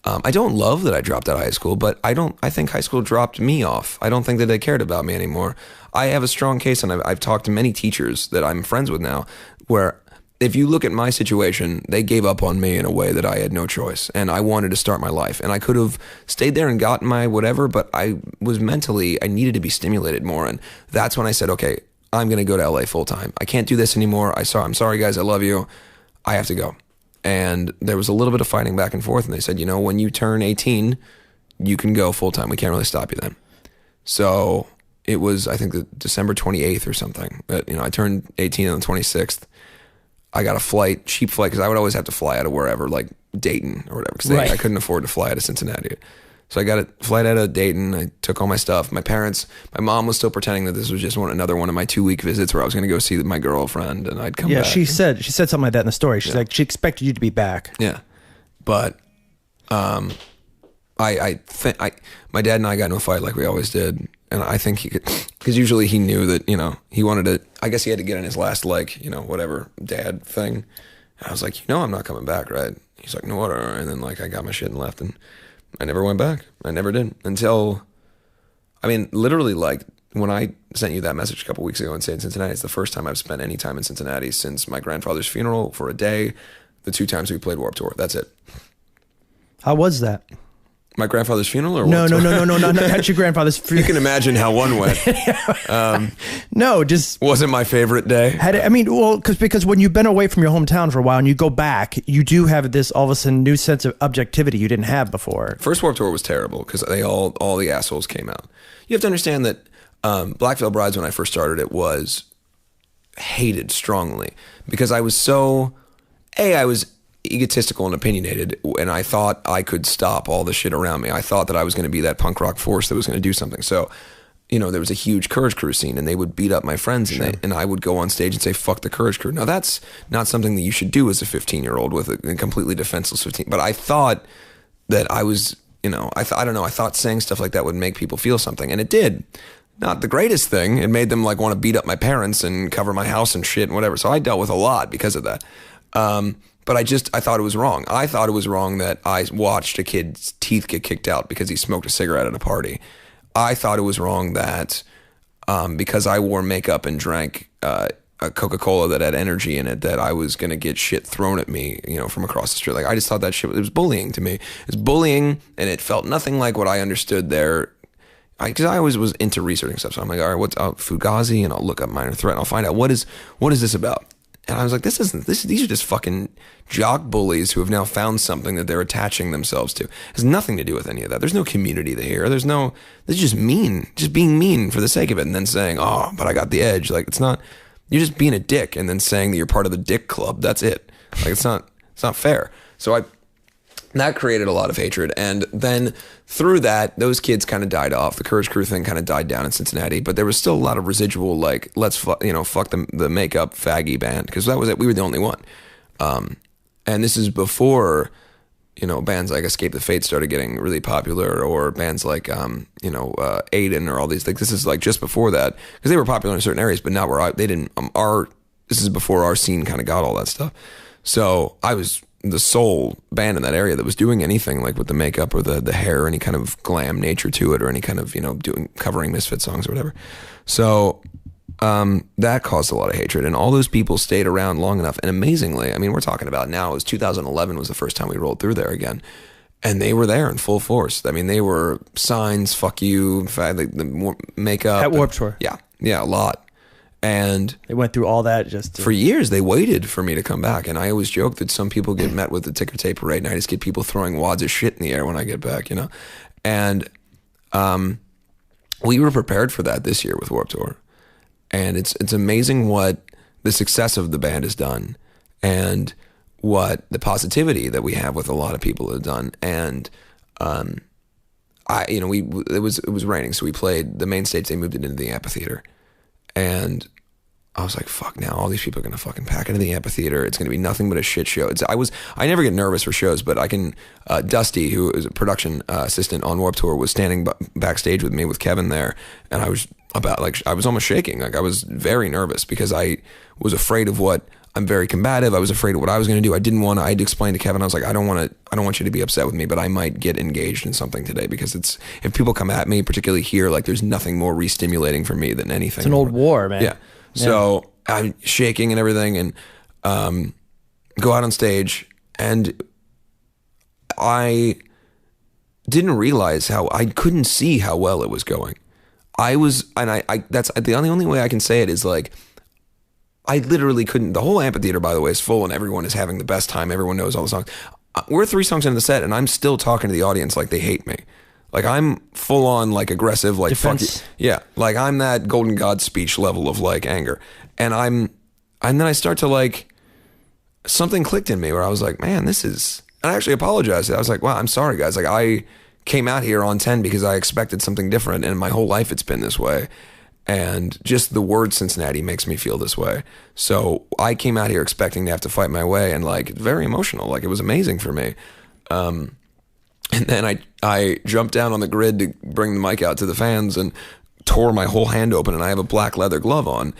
I don't love that I dropped out of high school, but I think high school dropped me off. I don't think that they cared about me anymore. I have a strong case, and I've talked to many teachers that I'm friends with now, where if you look at my situation, they gave up on me in a way that I had no choice, and I wanted to start my life, and I could have stayed there and gotten my whatever, but I needed to be stimulated more, and that's when I said, okay, I'm going to go to LA full time. I can't do this anymore. I'm sorry, guys. I love you. I have to go. And there was a little bit of fighting back and forth. And they said, when you turn 18, you can go full time. We can't really stop you then. So it was, I think, December 28th or something. I turned 18 on the 26th. I got a cheap flight, because I would always have to fly out of wherever, like Dayton or whatever, because I couldn't afford to fly out of Cincinnati. So I got a flight out of Dayton. I took all my stuff. My mom was still pretending that this was just another one of my 2-week visits where I was going to go see my girlfriend, and I'd come back. Yeah, she said something like that in the story. She's like, she expected you to be back. Yeah, but my dad and I got in a fight like we always did, and I think he could, because usually he knew that he wanted to. I guess he had to get in his last whatever dad thing. And I was like, I'm not coming back, right? He's like, no, whatever. And then I got my shit and left, and I never went back. I never did until, literally, when I sent you that message a couple weeks ago and saying Cincinnati, it's the first time I've spent any time in Cincinnati since my grandfather's funeral for a day, the 2 times we played Warped Tour. That's it. How was that? My grandfather's funeral or No, not your grandfather's funeral. You can imagine how one went. No, just wasn't my favorite day. Because when you've been away from your hometown for a while and you go back, you do have this all of a sudden new sense of objectivity you didn't have before. First Warped Tour was terrible because all the assholes came out. You have to understand that Black Veil Brides, when I first started, it was hated strongly because I was egotistical and opinionated, and I thought I could stop all the shit around me. I thought that I was going to be that punk rock force that was going to do something. So, there was a huge Courage Crew scene, and they would beat up my friends, and I would go on stage and say, fuck the Courage Crew. Now, that's not something that you should do as a 15-year-old with a completely defenseless 15. But I thought that I was, I thought saying stuff like that would make people feel something, and it did. Not the greatest thing. It made them want to beat up my parents and cover my house and shit and whatever. So I dealt with a lot because of that. But I thought it was wrong. I thought it was wrong that I watched a kid's teeth get kicked out because he smoked a cigarette at a party. I thought it was wrong that because I wore makeup and drank a Coca-Cola that had energy in it, that I was going to get shit thrown at me, from across the street. I just thought that shit, it was bullying to me. It was bullying, and it felt nothing like what I understood there. Because I always was into researching stuff. So I'm like, all right, what's Fugazi? And I'll look up Minor Threat, and I'll find out what is this about. And I was like, these are just fucking jock bullies who have now found something that they're attaching themselves to. It has nothing to do with any of that. There's no community there. This is just mean, just being mean for the sake of it, and then saying, oh, but I got the edge. It's not, you're just being a dick and then saying that you're part of the dick club. That's it. It's not fair. So that created a lot of hatred. And then through that, those kids kind of died off. The Courage Crew thing kind of died down in Cincinnati, but there was still a lot of residual, let's fuck the makeup faggy band, because that was it. We were the only one. And this is before, bands like Escape the Fate started getting really popular, or bands like, Aiden, or all these things. This is just before that, because they were popular in certain areas, but not where this is before our scene kind of got all that stuff. So I was the sole band in that area that was doing anything with the makeup or the hair, any kind of glam nature to it, or any kind of, covering Misfit songs or whatever. So that caused a lot of hatred, and all those people stayed around long enough. And amazingly, we're talking about now, it was 2011 was the first time we rolled through there again. And they were there in full force. They were signs, fuck you, in fact, the makeup. At Warped Tour. Yeah, a lot. And they went through all that for years. They waited for me to come back, and I always joke that some people get met with the ticker tape parade, and I just get people throwing wads of shit in the air when I get back, And we were prepared for that this year with Warped Tour, and it's amazing what the success of the band has done, and what the positivity that we have with a lot of people have done. And it was raining, so we played the main stage. They moved it into the amphitheater. And I was like, fuck, now all these people are going to fucking pack into the amphitheater. It's going to be nothing but a shit show. I never get nervous for shows, but I can, Dusty, who is a production assistant on Warped Tour, was standing backstage with me with Kevin there. And I was I was almost shaking. Like I was very nervous because I was afraid of I'm very combative. I was afraid of what I was going to do. I'd explained to Kevin, I was like, I don't want you to be upset with me, but I might get engaged in something today because if people come at me, particularly here, like there's nothing more re-stimulating for me than anything. It's an old war, man. Yeah. So I'm shaking and everything and go out on stage, and I didn't realize I couldn't see how well it was going. That's the only way I can say it is like, I literally couldn't. The whole amphitheater, by the way, is full and everyone is having the best time. Everyone knows all the songs. We're 3 songs into the set and I'm still talking to the audience like they hate me. Like I'm full on like aggressive, like defense. fuck you. Yeah. Like I'm that Golden God speech level of like anger. And then I start to like, something clicked in me where I was like, man, and I actually apologized. I was like, wow, I'm sorry guys. Like I came out here on 10 because I expected something different, and my whole life it's been this way. And just the word Cincinnati makes me feel this way. So I came out here expecting to have to fight my way, and like very emotional. Like it was amazing for me. And then I jumped down on the grid to bring the mic out to the fans and tore my whole hand open, and I have a black leather glove on,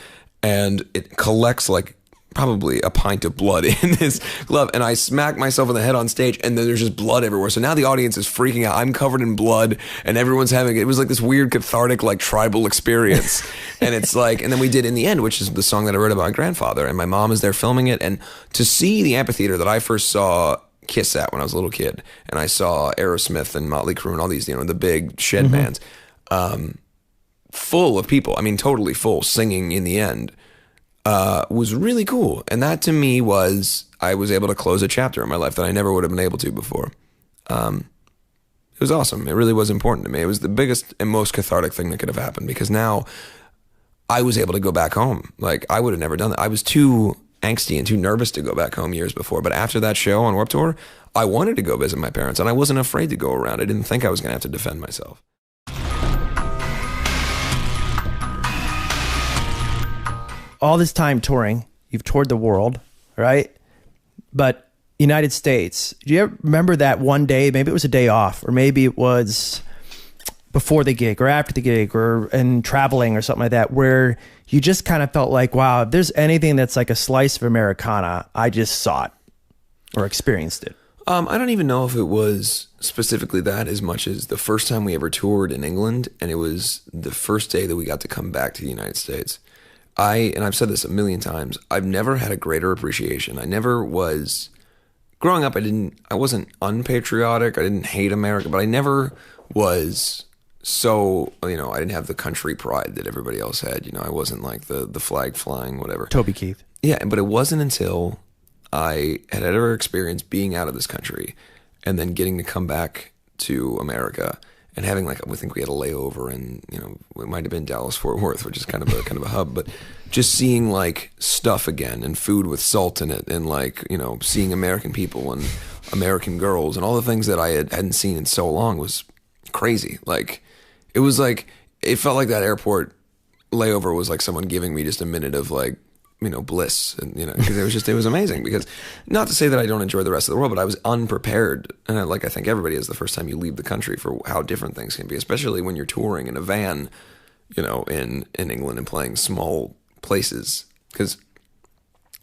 and it collects like probably a pint of blood in this glove, and I smacked myself in the head on stage, and then there's just blood everywhere. So now the audience is freaking out. I'm covered in blood, and everyone's it was like this weird cathartic like tribal experience. And it's like, and then we did In the End, which is the song that I wrote about my grandfather, and my mom is there filming it. And to see the amphitheater that I first saw Kiss at when I was a little kid, and I saw Aerosmith and Motley Crue and all these, the big shed bands, full of people, I mean totally full, singing In the End, was really cool. And that to me I was able to close a chapter in my life that I never would have been able to before. It was awesome. It really was important to me. It was the biggest and most cathartic thing that could have happened, because now I was able to go back home. Like I would have never done that. I was too angsty and too nervous to go back home years before. But after that show on Warped Tour, I wanted to go visit my parents, and I wasn't afraid to go around. I didn't think I was going to have to defend myself. All this time touring, you've toured the world, right? But United States, do you ever remember that one day, maybe it was a day off, or maybe it was before the gig or after the gig and traveling or something like that, where you just kind of felt like, wow, if there's anything that's like a slice of Americana, I just saw it or experienced it? I don't even know if it was specifically that as much as the first time we ever toured in England, and it was the first day that we got to come back to the United States. And I've said this a million times, I've never had a greater appreciation. I never was, growing up, I wasn't unpatriotic. I didn't hate America, but I never was so, I didn't have the country pride that everybody else had. I wasn't like the flag flying, whatever. Toby Keith. Yeah, but it wasn't until I had ever experienced being out of this country and then getting to come back to America and having I think we had a layover in, it might have been Dallas Fort Worth, which is kind of a hub, but just seeing stuff again and food with salt in it, and seeing American people and American girls and all the things that I hadn't seen in so long was crazy. It was it felt like that airport layover was like someone giving me just a minute of bliss, and because it was amazing. Because not to say that I don't enjoy the rest of the world, but I was unprepared, and I think everybody is the first time you leave the country for how different things can be, especially when you're touring in a van, in England and playing small places, because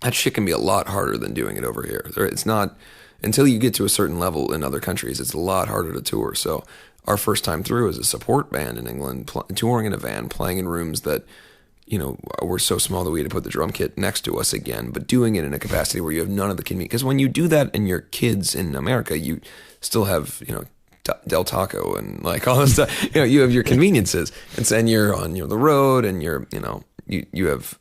that shit can be a lot harder than doing it over here. It's not until you get to a certain level in other countries, it's a lot harder to tour. So our first time through as a support band in England, touring in a van, playing in rooms that were so small that we had to put the drum kit next to us again, but doing it in a capacity where you have none of the convenience. Because when you do that and your kids in America, you still have, Del Taco and all this stuff. You have your conveniences, and you're on the road, and you're you have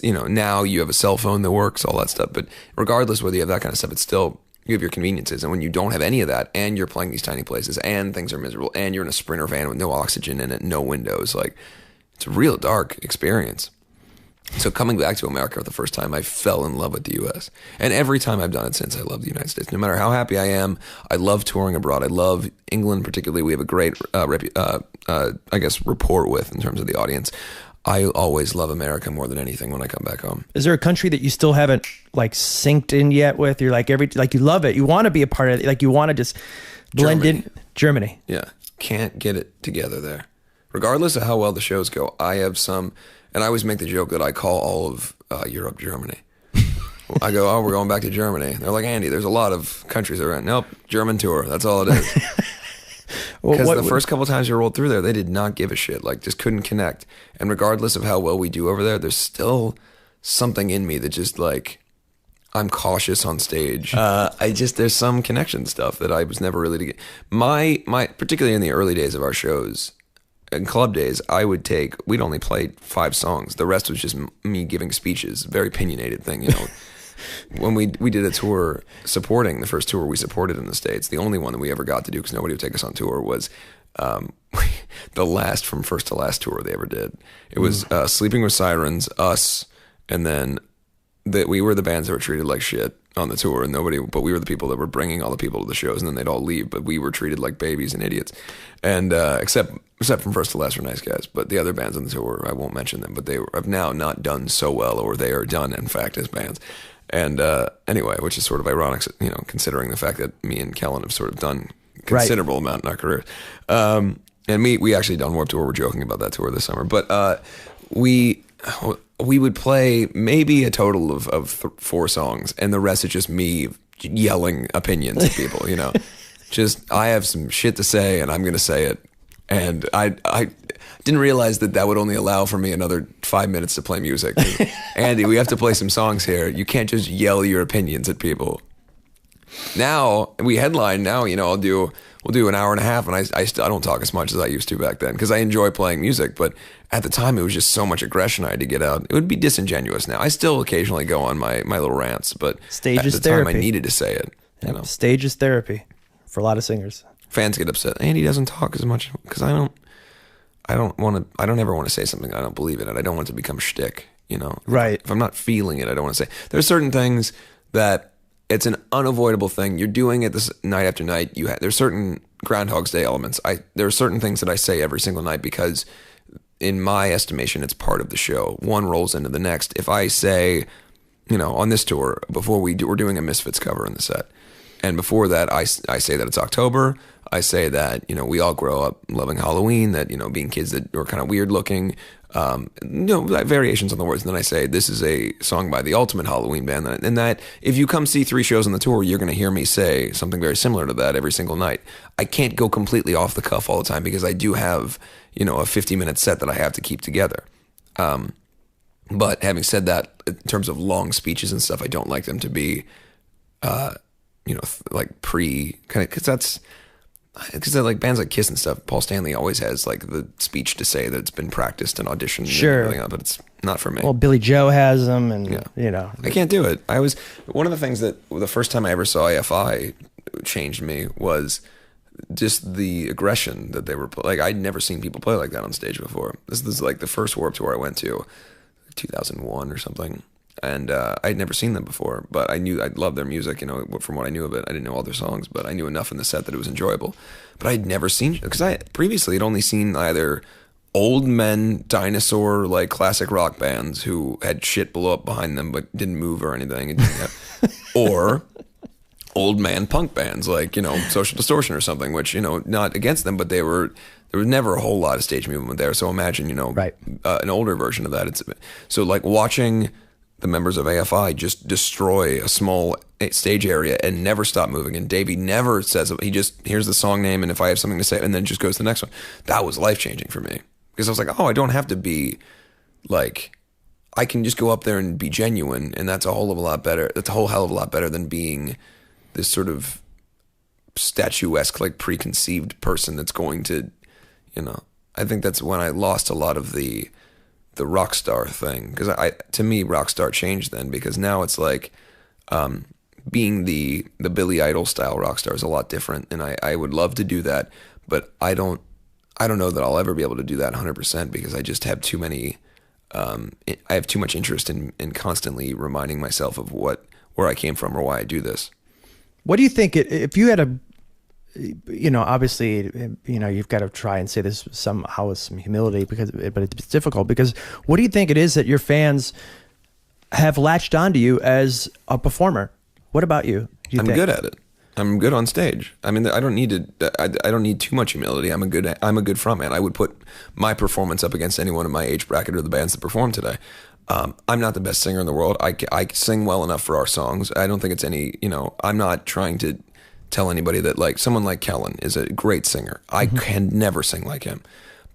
now you have a cell phone that works, all that stuff. But regardless whether you have that kind of stuff, it's still, you have your conveniences. And when you don't have any of that, and you're playing these tiny places, and things are miserable, and you're in a Sprinter van with no oxygen in it, no windows, it's a real dark experience. So coming back to America for the first time, I fell in love with the U.S. And every time I've done it since, I love the United States. No matter how happy I am, I love touring abroad. I love England particularly. We have a great, rapport with in terms of the audience. I always love America more than anything when I come back home. Is there a country that you still haven't like synced in yet with? You're like you love it. You want to be a part of it. Like you want to just blend in. Germany. Yeah. Can't get it together there. Regardless of how well the shows go, I have some, and I always make the joke that I call all of Europe Germany. I go, oh, we're going back to Germany. They're like, Andy, there's a lot of countries that are in. Nope, German tour. That's all it is. Because the first couple times you rolled through there, they did not give a shit. Like, just couldn't connect. And regardless of how well we do over there, there's still something in me that just like, I'm cautious on stage. There's some connection stuff that I was never really to get. My particularly in the early days of our shows, in club days, we'd only play 5 songs. The rest was just me giving speeches, very opinionated thing, you know. When we did a tour supporting, the first tour we supported in the States, the only one that we ever got to do because nobody would take us on tour was the last from first to last tour they ever did. It was Sleeping with Sirens, us, and then we were the bands that were treated like shit on the tour, and but we were the people that were bringing all the people to the shows, and then they'd all leave, but we were treated like babies and idiots. And except from first to last were nice guys, but the other bands on the tour, I won't mention them, but they have now not done so well, or they are done, in fact, as bands. And anyway, which is sort of ironic, you know, considering the fact that me and Kellen have sort of done considerable amount in our careers. And we actually done Warped Tour. We're joking about that tour this summer, but we would play maybe a total of 4 songs, and the rest is just me yelling opinions at people. You know, just I have some shit to say, and I'm going to say it. And I didn't realize that would only allow for me another 5 minutes to play music. Andy, we have to play some songs here. You can't just yell your opinions at people. Now we headline. Now, you know, we'll do an hour and a half, and I don't talk as much as I used to back then because I enjoy playing music. But at the time, it was just so much aggression I had to get out. It would be disingenuous now. I still occasionally go on my little rants, but stage at the therapy. time I needed to say it. You know? Stage is therapy for a lot of singers. Fans get upset. Andy doesn't talk as much because I don't ever want to say something I don't believe in, and I don't want it to become shtick. You know, right? If I'm not feeling it, I don't want to say. There's certain things that it's an unavoidable thing. You're doing it this night after night. There's certain Groundhog's Day elements. There are certain things that I say every single night because, in my estimation, it's part of the show. One rolls into the next. If I say, you know, on this tour before we're doing a Misfits cover in the set, and before that I say that it's October. I say that, you know, we all grow up loving Halloween, that, you know, being kids that are kind of weird looking, you know, like variations on the words. And then I say, this is a song by the ultimate Halloween band. And that if you come see 3 shows on the tour, you're going to hear me say something very similar to that every single night. I can't go completely off the cuff all the time because I do have, you know, a 50-minute set that I have to keep together. But having said that, in terms of long speeches and stuff, I don't like them to be, you know, like because like bands like Kiss and stuff, Paul Stanley always has like the speech to say that it's been practiced and auditioned. Sure. And everything else, but it's not for me. Well, Billy Joe has them, and you know, I can't do it. One of the things that the first time I ever saw AFI changed me was just the aggression that they were like. I'd never seen people play like that on stage before. This is like the first Warped Tour I went to, 2001 or something. And I'd never seen them before, but I knew I'd love their music, you know, from what I knew of it. I didn't know all their songs, but I knew enough in the set that it was enjoyable. But I'd never seen, because I previously had only seen either old men, dinosaur, like classic rock bands who had shit blow up behind them but didn't move or anything, or old man punk bands like, you know, Social Distortion or something, which, you know, not against them, but there was never a whole lot of stage movement there. So imagine, you know, an older version of that. So like watching the members of AFI just destroy a small stage area and never stop moving. And Davey never says, he just hears the song name and if I have something to say, and then just goes to the next one. That was life-changing for me. Because I was like, oh, I don't have to be like, I can just go up there and be genuine, and that's a whole hell of a lot better than being this sort of statuesque, like preconceived person that's going to, you know. I think that's when I lost a lot of the rock star thing, because to me rock star changed then, because now it's like being the Billy Idol style rock star is a lot different, and I would love to do that, but I don't know that I'll ever be able to do that 100% because I just have too many I have too much interest in constantly reminding myself of where I came from or why I do this. What do you think if you had obviously, you've got to try and say this somehow with some humility but it's difficult because what do you think it is that your fans have latched onto you as a performer? What about you? I'm good at it. I'm good on stage. I mean, I don't need too much humility. I'm a good frontman. I would put my performance up against anyone in my age bracket or the bands that perform today. I'm not the best singer in the world. I sing well enough for our songs. I don't think it's any, I'm not trying to tell anybody that like someone like Kellen is a great singer. I can never sing like him,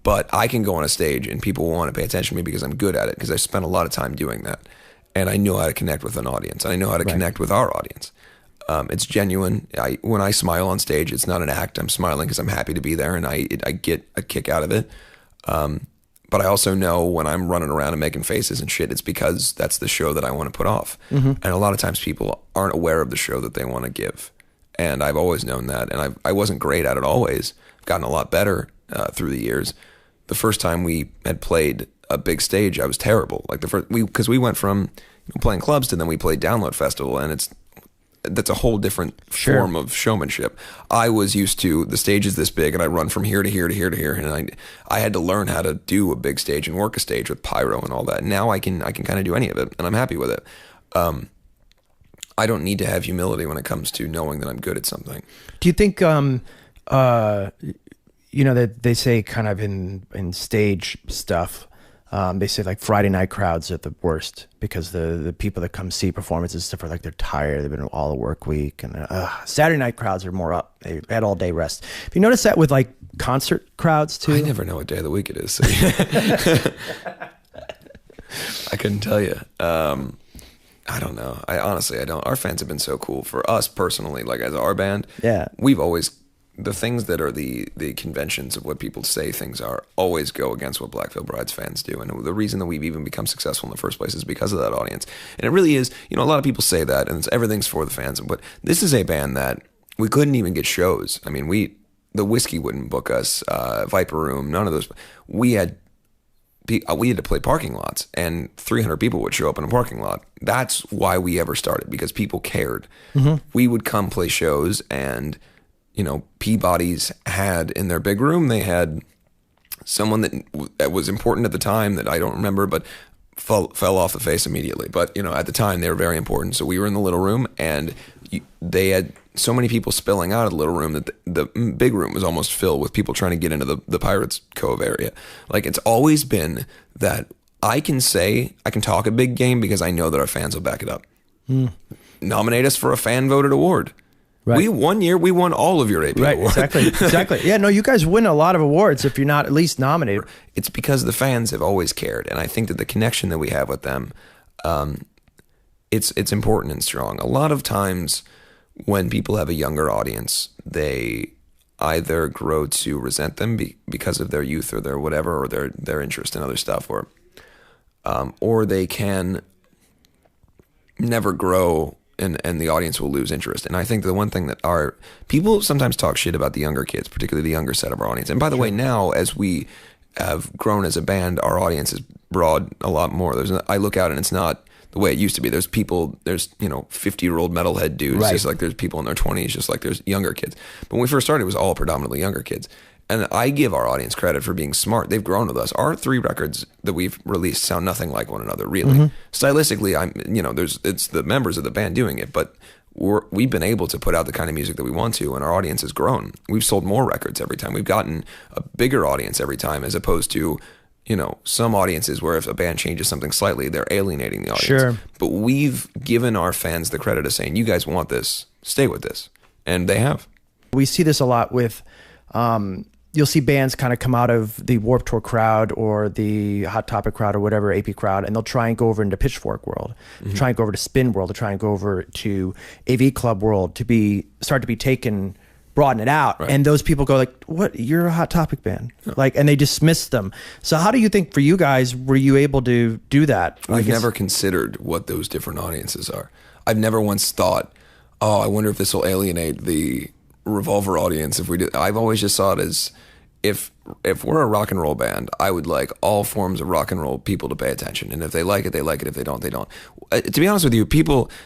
but I can go on a stage and people will want to pay attention to me because I'm good at it because I spent a lot of time doing that. And I know how to connect with an audience. I know how to connect with our audience. It's genuine. When I smile on stage, it's not an act. I'm smiling because I'm happy to be there, and I get a kick out of it. But I also know when I'm running around and making faces and shit, it's because that's the show that I want to put off. And a lot of times people aren't aware of the show that they want to give. And I've always known that. And I wasn't great at it always. I've gotten a lot better through the years. The first time we had played a big stage, I was terrible. Like because we went from playing clubs to then we played Download Festival, and that's a whole different form of showmanship. I was used to the stage is this big, and I run from here to here to here to here, and I had to learn how to do a big stage and work a stage with pyro and all that. Now I can kind of do any of it, and I'm happy with it. I don't need to have humility when it comes to knowing that I'm good at something. Do you think that they say kind of in stage stuff? They say like Friday night crowds are the worst because the people that come see performances and stuff are like they're tired. They've been all the work week, and Saturday night crowds are more up. They had all day rest. Have you noticed that with like concert crowds too? I never know what day of the week it is. So I couldn't tell you. I don't know. I honestly don't. Our fans have been so cool for us personally. Like as our band, we've always. The things that are the conventions of what people say things are always go against what Black Veil Bride's fans do. And the reason that we've even become successful in the first place is because of that audience. And it really is, a lot of people say that and everything's for the fans. But this is a band that we couldn't even get shows. I mean, the Whiskey wouldn't book us, Viper Room, none of those. We had to play parking lots and 300 people would show up in a parking lot. That's why we ever started, because people cared. We would come play shows and Peabody's had in their big room, they had someone that was important at the time that I don't remember, but fell off the face immediately. But, at the time they were very important. So we were in the little room and they had so many people spilling out of the little room that the big room was almost filled with people trying to get into the Pirates Cove area. Like it's always been that I can talk a big game because I know that our fans will back it up. Nominate us for a fan voted award. Right. One year we won all of your AP awards. Exactly. Yeah, no, you guys win a lot of awards if you're not at least nominated. It's because the fans have always cared, and I think that the connection that we have with them, it's important and strong. A lot of times when people have a younger audience, they either grow to resent them because of their youth or their whatever, or their interest in other stuff, or they can never grow. And the audience will lose interest. And I think the one thing that our people sometimes talk shit about the younger kids, particularly the younger set of our audience. And by the way, now as we have grown as a band, our audience has broad a lot more. I look out and it's not the way it used to be. There's 50-year-old metalhead dudes, just like there's people in their 20s, just like there's younger kids. But when we first started, it was all predominantly younger kids. And I give our audience credit for being smart. They've grown with us. Our 3 records that we've released sound nothing like one another, really. Stylistically, it's the members of the band doing it, but we've been able to put out the kind of music that we want to, and our audience has grown. We've sold more records every time. We've gotten a bigger audience every time, as opposed to, some audiences where if a band changes something slightly, they're alienating the audience. Sure. But we've given our fans the credit of saying, you guys want this, stay with this. And they have. We see this a lot with... you'll see bands kind of come out of the Warped Tour crowd or the Hot Topic crowd or whatever, AP crowd, and they'll try and go over into Pitchfork world, try and go over to Spin world, to try and go over to AV Club world, start to be taken, broaden it out. Right. And those people go like, what, you're a Hot Topic band? Yeah. Like, and they dismiss them. So how do you think for you guys, were you able to do that? I've never considered what those different audiences are. I've never once thought, I wonder if this will alienate the Revolver audience if we do. I've always just saw it as if we're a rock and roll band, I would like all forms of rock and roll people to pay attention. And if they like it, they like it. If they don't, they don't. To be honest with you,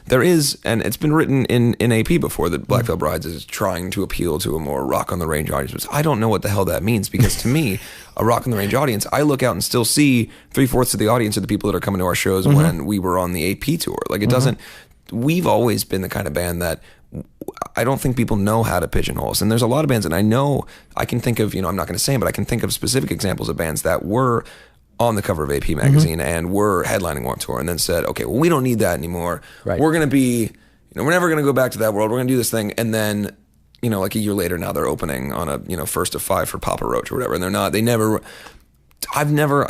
there is, and it's been written in AP before, that Black Veil Brides is trying to appeal to a more rock on the range audience. I don't know what the hell that means, because to me, a rock on the range audience, I look out and still see 3/4 of the audience are the people that are coming to our shows when we were on the AP tour. Like, it doesn't, we've always been the kind of band that I don't think people know how to pigeonhole us. And there's a lot of bands, and I know I can think of, I'm not going to say them, but I can think of specific examples of bands that were on the cover of AP magazine and were headlining Warped Tour, and then said, okay, well, we don't need that anymore. Right. We're going to be, we're never going to go back to that world. We're going to do this thing. And then, like a year later, now they're opening on a first of 5 for Papa Roach or whatever. And I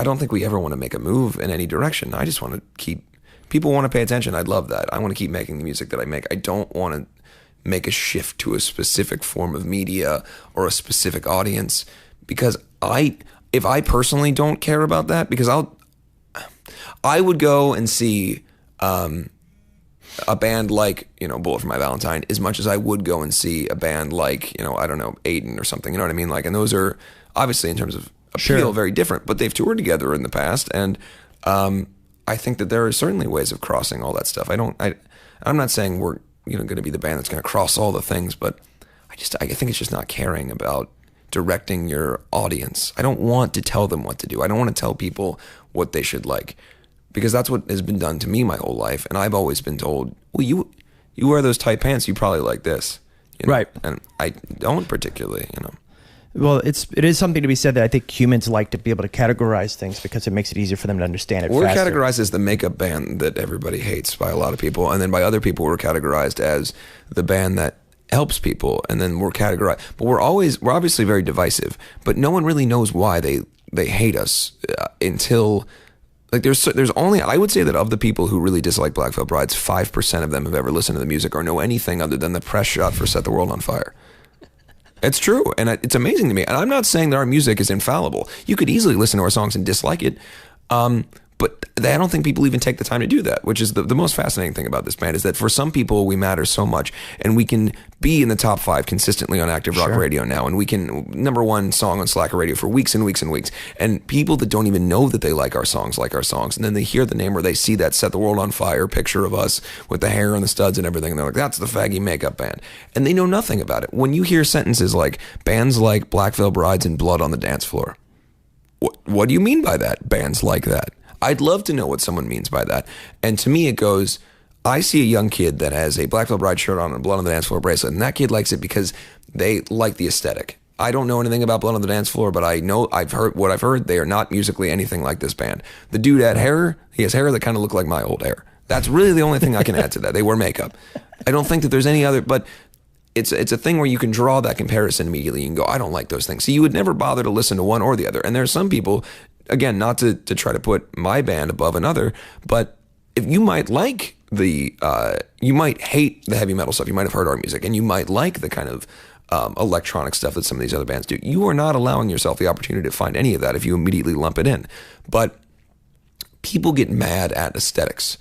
don't think we ever want to make a move in any direction. I just want to keep, people want to pay attention. I'd love that. I want to keep making the music that I make. I don't want to make a shift to a specific form of media or a specific audience, because if I personally don't care about that, because I would go and see a band like, Bullet for My Valentine as much as I would go and see a band like, I don't know, Aiden or something, you know what I mean? Like, and those are obviously in terms of appeal very different, but they've toured together in the past. And I think that there are certainly ways of crossing all that stuff. I'm not saying we're, going to be the band that's going to cross all the things, but I think it's just not caring about directing your audience. I don't want to tell them what to do. I don't want to tell people what they should like, because that's what has been done to me my whole life. And I've always been told, well, you wear those tight pants, you probably like this. Right. And I don't particularly, Well, it is something to be said that I think humans like to be able to categorize things, because it makes it easier for them to understand it We're faster. categorized as the makeup band that everybody hates by a lot of people, and then by other people we're categorized as the band that helps people, and then we're categorized. But we're obviously very divisive, but no one really knows why they hate us until, like, there's only, I would say that of the people who really dislike Black Veil Brides, 5% of them have ever listened to the music or know anything other than the press shot for Set the World on Fire. It's true, and it's amazing to me. And I'm not saying that our music is infallible. You could easily listen to our songs and dislike it, but I don't think people even take the time to do that, which is the most fascinating thing about this band, is that for some people we matter so much, and we can be in the top 5 consistently on active rock radio now, and we can #1 song on Slacker radio for weeks and weeks and weeks, and people that don't even know that they like our songs, and then they hear the name or they see that Set the World on Fire picture of us with the hair and the studs and everything, and they're like, that's the faggy makeup band, and they know nothing about it. When you hear sentences like bands like Black Veil Brides and Blood on the Dance Floor, what do you mean by that? Bands like that? I'd love to know what someone means by that. And to me, it goes, I see a young kid that has a Black Veil Bride shirt on and a Blood on the Dance Floor bracelet, and that kid likes it because they like the aesthetic. I don't know anything about Blood on the Dance Floor, but I know I've heard. They are not musically anything like this band. The dude had hair. He has hair that kind of looked like my old hair. That's really the only thing I can add to that. They wear makeup. I don't think that there's any other, but it's a thing where you can draw that comparison immediately. You can go, I don't like those things. So you would never bother to listen to one or the other. And there are some people, again, not to try to put my band above another, but if you might like you might hate the heavy metal stuff, you might have heard our music, and you might like the kind of electronic stuff that some of these other bands do. You are not allowing yourself the opportunity to find any of that if you immediately lump it in. But people get mad at aesthetics.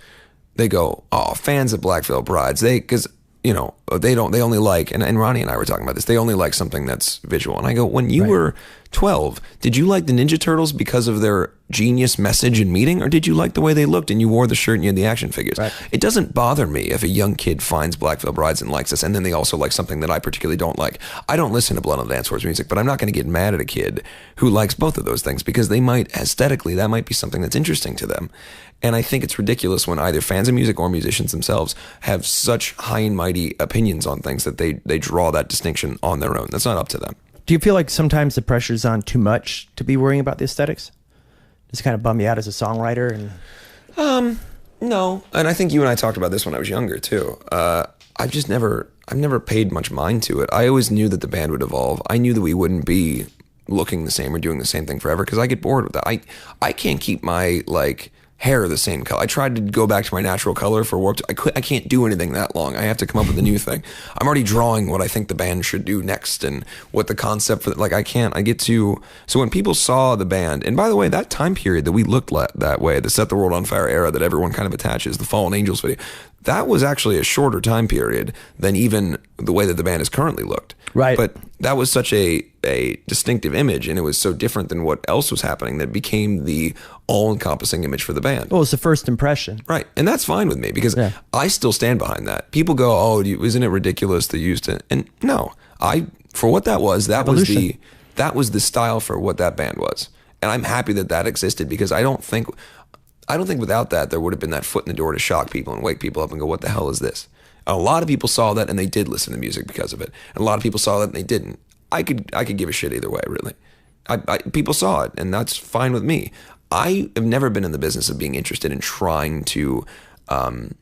They go, oh, fans of Black Veil Brides, because they only like, and Ronnie and I were talking about this, they only like something that's visual. And I go, when you were 12, did you like the Ninja Turtles because of their genius message and meaning, or did you like the way they looked and you wore the shirt and you had the action figures? Right. It doesn't bother me if a young kid finds Black Veil Brides and likes us, and then they also like something that I particularly don't like. I don't listen to Blood on the Dance Floor's music, but I'm not going to get mad at a kid who likes both of those things, because they might, aesthetically, that might be something that's interesting to them. And I think it's ridiculous when either fans of music or musicians themselves have such high and mighty opinions on things that they draw that distinction on their own. That's not up to them. Do you feel like sometimes the pressure's on too much to be worrying about the aesthetics? Does it kind of bum you out as a songwriter? No. And I think you and I talked about this when I was younger too. I've never paid much mind to it. I always knew that the band would evolve. I knew that we wouldn't be looking the same or doing the same thing forever, because I get bored with that. I can't keep my hair the same color. I tried to go back to my natural color for Warped. I can't do anything that long. I have to come up with a new thing. I'm already drawing what I think the band should do next and what the concept for, so when people saw the band, and by the way, that time period that we looked that way, the Set the World on Fire era that everyone kind of attaches, the Fallen Angels video, that was actually a shorter time period than even the way that the band is currently looked. Right. But that was such a distinctive image, and it was so different than what else was happening that it became the all-encompassing image for the band. Well, it's the first impression. Right. And that's fine with me because I still stand behind that. People go, oh, isn't it ridiculous they used it? And no, for what that was the style for what that band was. And I'm happy that existed because I don't think without that there would have been that foot in the door to shock people and wake people up and go, what the hell is this? A lot of people saw that and they did listen to music because of it. And a lot of people saw that and they didn't. I could give a shit either way, really. People saw it, and that's fine with me. I have never been in the business of being interested in trying to. I'm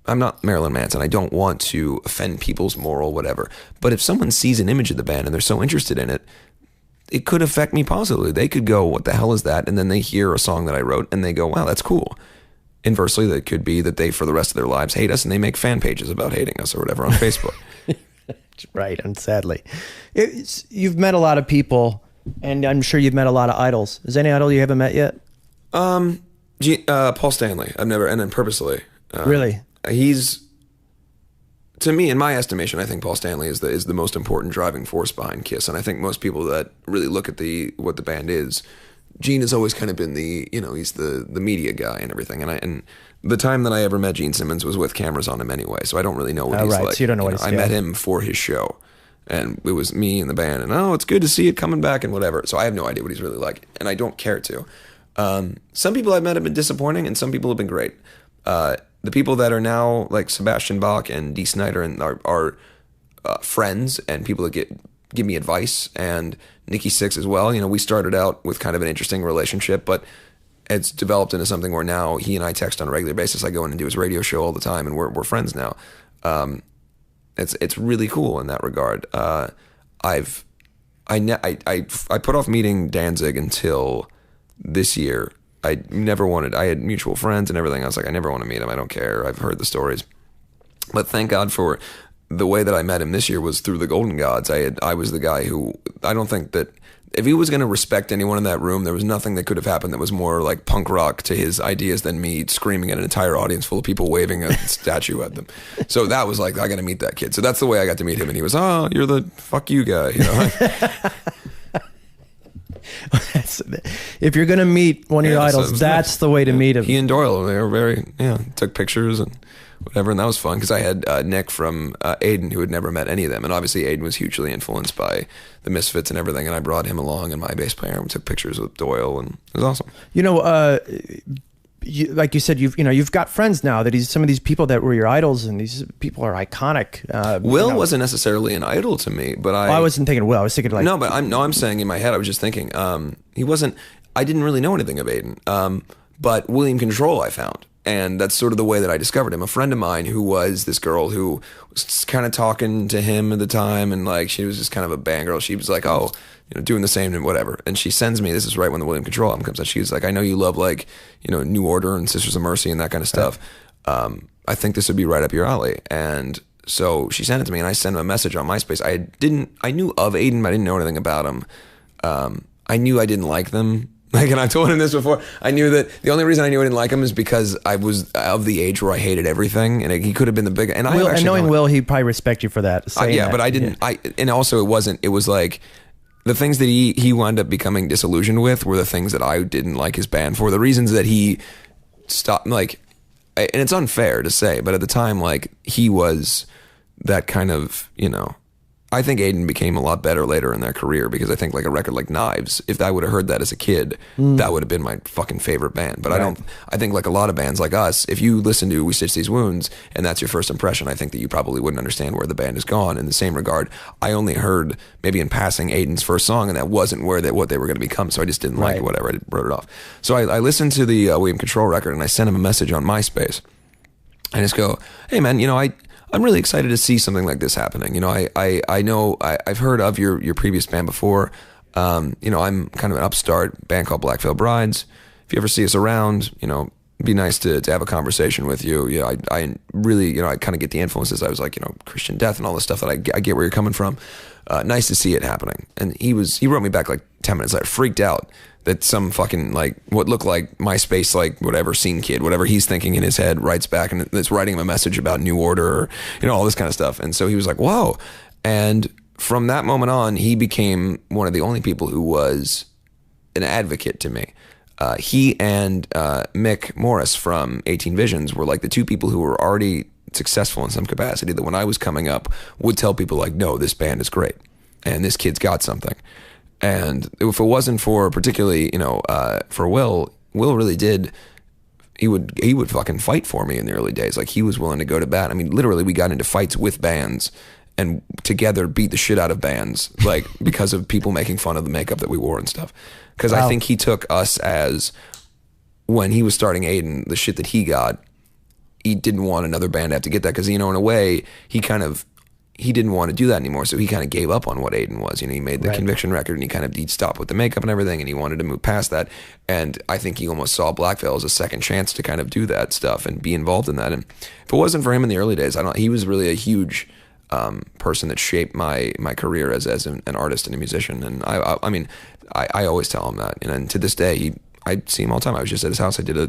not Marilyn Manson. I don't want to offend people's moral whatever. But if someone sees an image of the band and they're so interested in it, it could affect me positively. They could go, what the hell is that? And then they hear a song that I wrote and they go, wow, that's cool. Inversely, that could be that they, for the rest of their lives, hate us and they make fan pages about hating us or whatever on Facebook. Right, and sadly. You've met a lot of people, and I'm sure you've met a lot of idols. Is there any idol you haven't met yet? Paul Stanley. I've never, and then purposely. Really? He's, to me, in my estimation, I think Paul Stanley is the most important driving force behind Kiss, and I think most people that really look at what the band is, Gene has always kind of been he's the media guy and everything, and the time that I ever met Gene Simmons was with cameras on him anyway, so I don't really know what he's like. So you don't know what he's I met him for his show, and it was me and the band, and it's good to see it coming back and whatever. So I have no idea what he's really like, and I don't care to. Some people I've met have been disappointing, and some people have been great. The people that are now like Sebastian Bach and Dee Snider and are friends and people that give me advice, and Nikki Sixx as well. We started out with kind of an interesting relationship, but it's developed into something where now he and I text on a regular basis. I go in and do his radio show all the time, and we're friends now. It's really cool in that regard. I put off meeting Danzig until this year. I had mutual friends and everything. I was like, I never want to meet him. I don't care. I've heard the stories. But thank God for the way that I met him this year was through the Golden Gods. I was the guy who, I don't think that if he was going to respect anyone in that room, there was nothing that could have happened that was more like punk rock to his ideas than me screaming at an entire audience full of people waving a statue at them. So that was like, I got to meet that kid. So that's the way I got to meet him. And he was, you're the fuck you guy. If you're going to meet one of your idols, that's nice. The way to meet him. He and Doyle, they were took pictures and whatever, and that was fun because I had Nick from Aiden, who had never met any of them, and obviously Aiden was hugely influenced by the Misfits and everything, and I brought him along and my bass player, and we took pictures with Doyle, and it was awesome. Like you said, you've got friends now that some of these people that were your idols, and these people are iconic. Will wasn't necessarily an idol to me, but I wasn't thinking Will. I was thinking like no, but I'm saying in my head I was just thinking he wasn't. I didn't really know anything of Aiden, but William Control I found. And that's sort of the way that I discovered him. A friend of mine who was this girl who was kind of talking to him at the time, and like she was just kind of a band girl. She was like, doing the same and whatever. And she sends me, this is right when the William Control album comes out. She's like, I know you love like, New Order and Sisters of Mercy and that kind of stuff. I think this would be right up your alley. And so she sent it to me, and I sent him a message on MySpace. I knew of Aiden, but I didn't know anything about him. I knew I didn't like them. And I told him this before. I knew that the only reason I knew I didn't like him is because I was of the age where I hated everything, and he could have been the big. And knowing Will, he'd probably respect you for that. But I didn't. Yeah. And also it wasn't. It was like the things that he wound up becoming disillusioned with were the things that I didn't like his band for. The reasons that he stopped, like, and it's unfair to say, but at the time, like, he was that kind of, I think Aiden became a lot better later in their career because I think like a record like Knives, if I would have heard that as a kid, that would have been my fucking favorite band. But right. I think like a lot of bands like us, if you listen to We Stitch These Wounds and that's your first impression, I think that you probably wouldn't understand where the band has gone. In the same regard, I only heard maybe in passing Aiden's first song, and that wasn't what they were going to become. So I just didn't like it, whatever. I wrote it off. So I listened to the William Control record, and I sent him a message on MySpace. I just go, hey man, I'm really excited to see something like this happening. I know I've heard of your previous band before. I'm kind of an upstart band called Black Veil Brides. If you ever see us around, it'd be nice to have a conversation with you. I really, I kind of get the influences. I was like, Christian Death and all this stuff that I get where you're coming from. Nice to see it happening. And he wrote me back like 10 minutes later, freaked out that some fucking like what looked like MySpace, like whatever scene kid, whatever he's thinking in his head, writes back and it's writing him a message about New Order or, you know, all this kind of stuff. And so he was like, whoa. And from that moment on, he became one of the only people who was an advocate to me. He and Mick Morris from 18 Visions were like the two people who were already successful in some capacity that when I was coming up would tell people like, no, this band is great and this kid's got something. And if it wasn't for particularly, you know, for Will really did, he would fucking fight for me in the early days. Like he was willing to go to bat. I mean, literally we got into fights with bands and together beat the shit out of bands, like because of people making fun of the makeup that we wore and stuff. Because I think he took us as, when he was starting Aiden, the shit that he got, he didn't want another band to have to get that. Because, you know, in a way, he didn't want to do that anymore. So he kind of gave up on what Aiden was. You know, he made the Conviction record and he'd stopped with the makeup and everything and he wanted to move past that. And I think he almost saw Black Veil as a second chance to kind of do that stuff and be involved in that. And if it wasn't for him in the early days, he was really a huge person that shaped my career as an artist and a musician. And I mean, I always tell him that. And to this day, I see him all the time. I was just at his house. I did a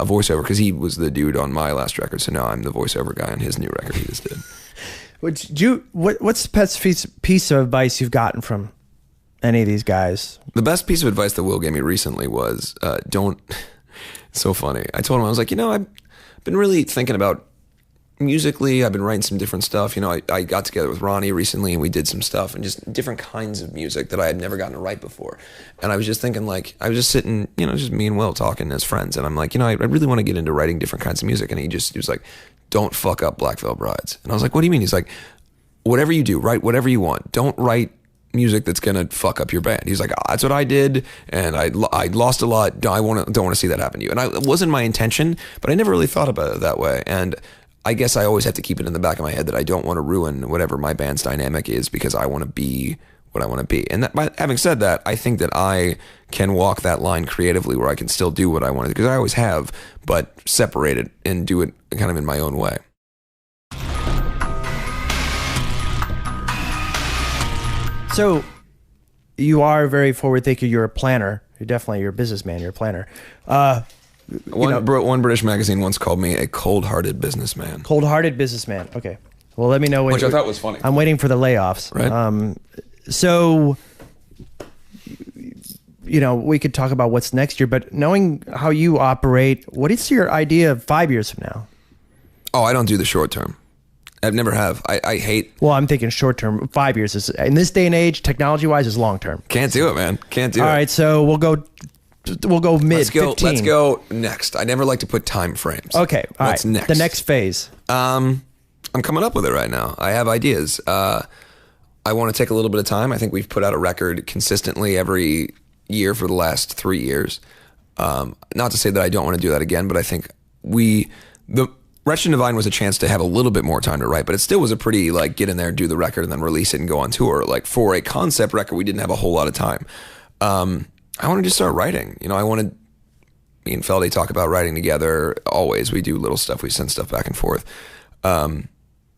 voiceover because he was the dude on my last record. So now I'm the voiceover guy on his new record he just did. What's the best piece of advice you've gotten from any of these guys? The best piece of advice that Will gave me recently was don't. It's so funny. I told him, I was like, you know, I've been really thinking about musically. I've been writing some different stuff. You know, I got together with Ronnie recently and we did some stuff and just different kinds of music that I had never gotten to write before. And I was just thinking, like, I was just sitting, you know, just me and Will talking as friends. And I'm like, you know, I really want to get into writing different kinds of music. And he was like, don't fuck up Black Veil Brides. And I was like, what do you mean? He's like, whatever you do, write whatever you want. Don't write music that's gonna fuck up your band. He's like, that's what I did, and I lost a lot. Don't want to see that happen to you. And it wasn't my intention, but I never really thought about it that way. And I guess I always have to keep it in the back of my head that I don't want to ruin whatever my band's dynamic is because I want to be what I want to be. And having said that, I think that I can walk that line creatively where I can still do what I want to do, because I always have, but separate it and do it kind of in my own way. So you are a very forward thinker. You're a planner. You're a businessman. You're a planner. One British magazine once called me a cold-hearted businessman. Cold-hearted businessman. Okay. Well, let me know when. Which I thought was funny. I'm waiting for the layoffs. Right. So, you know, we could talk about what's next year, but knowing how you operate, what is your idea of 5 years from now? Oh, I don't do the short term. I've never have. I hate. Well, I'm thinking short term. 5 years is, in this day and age, technology wise, is long term. Can't do it, man. Can't do it. All right, so we'll go mid 15. Let's go next. I never like to put time frames. Okay, all What's right. next? The next phase. I'm coming up with it right now. I have ideas. I want to take a little bit of time. I think we've put out a record consistently every year for the last 3 years. Not to say that I don't want to do that again, but I think the Wretched and Divine was a chance to have a little bit more time to write, but it still was a pretty, like, get in there, do the record, and then release it and go on tour. Like, for a concept record, we didn't have a whole lot of time. I wanted to start writing. You know, me and Feldy talk about writing together always. We do little stuff. We send stuff back and forth.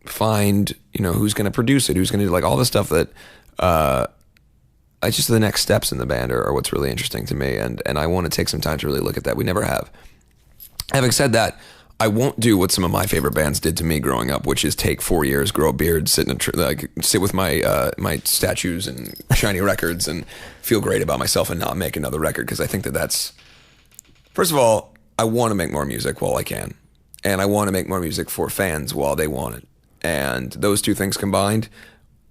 Find, you know, who's going to produce it, who's going to do, like, all the stuff that, just the next steps in the band are what's really interesting to me. And I want to take some time to really look at that. We never have. Having said that, I won't do what some of my favorite bands did to me growing up, which is take 4 years, grow a beard, sit with my my statues and shiny records and feel great about myself and not make another record. Because I think that's, first of all, I want to make more music while I can. And I want to make more music for fans while they want it. And those two things combined,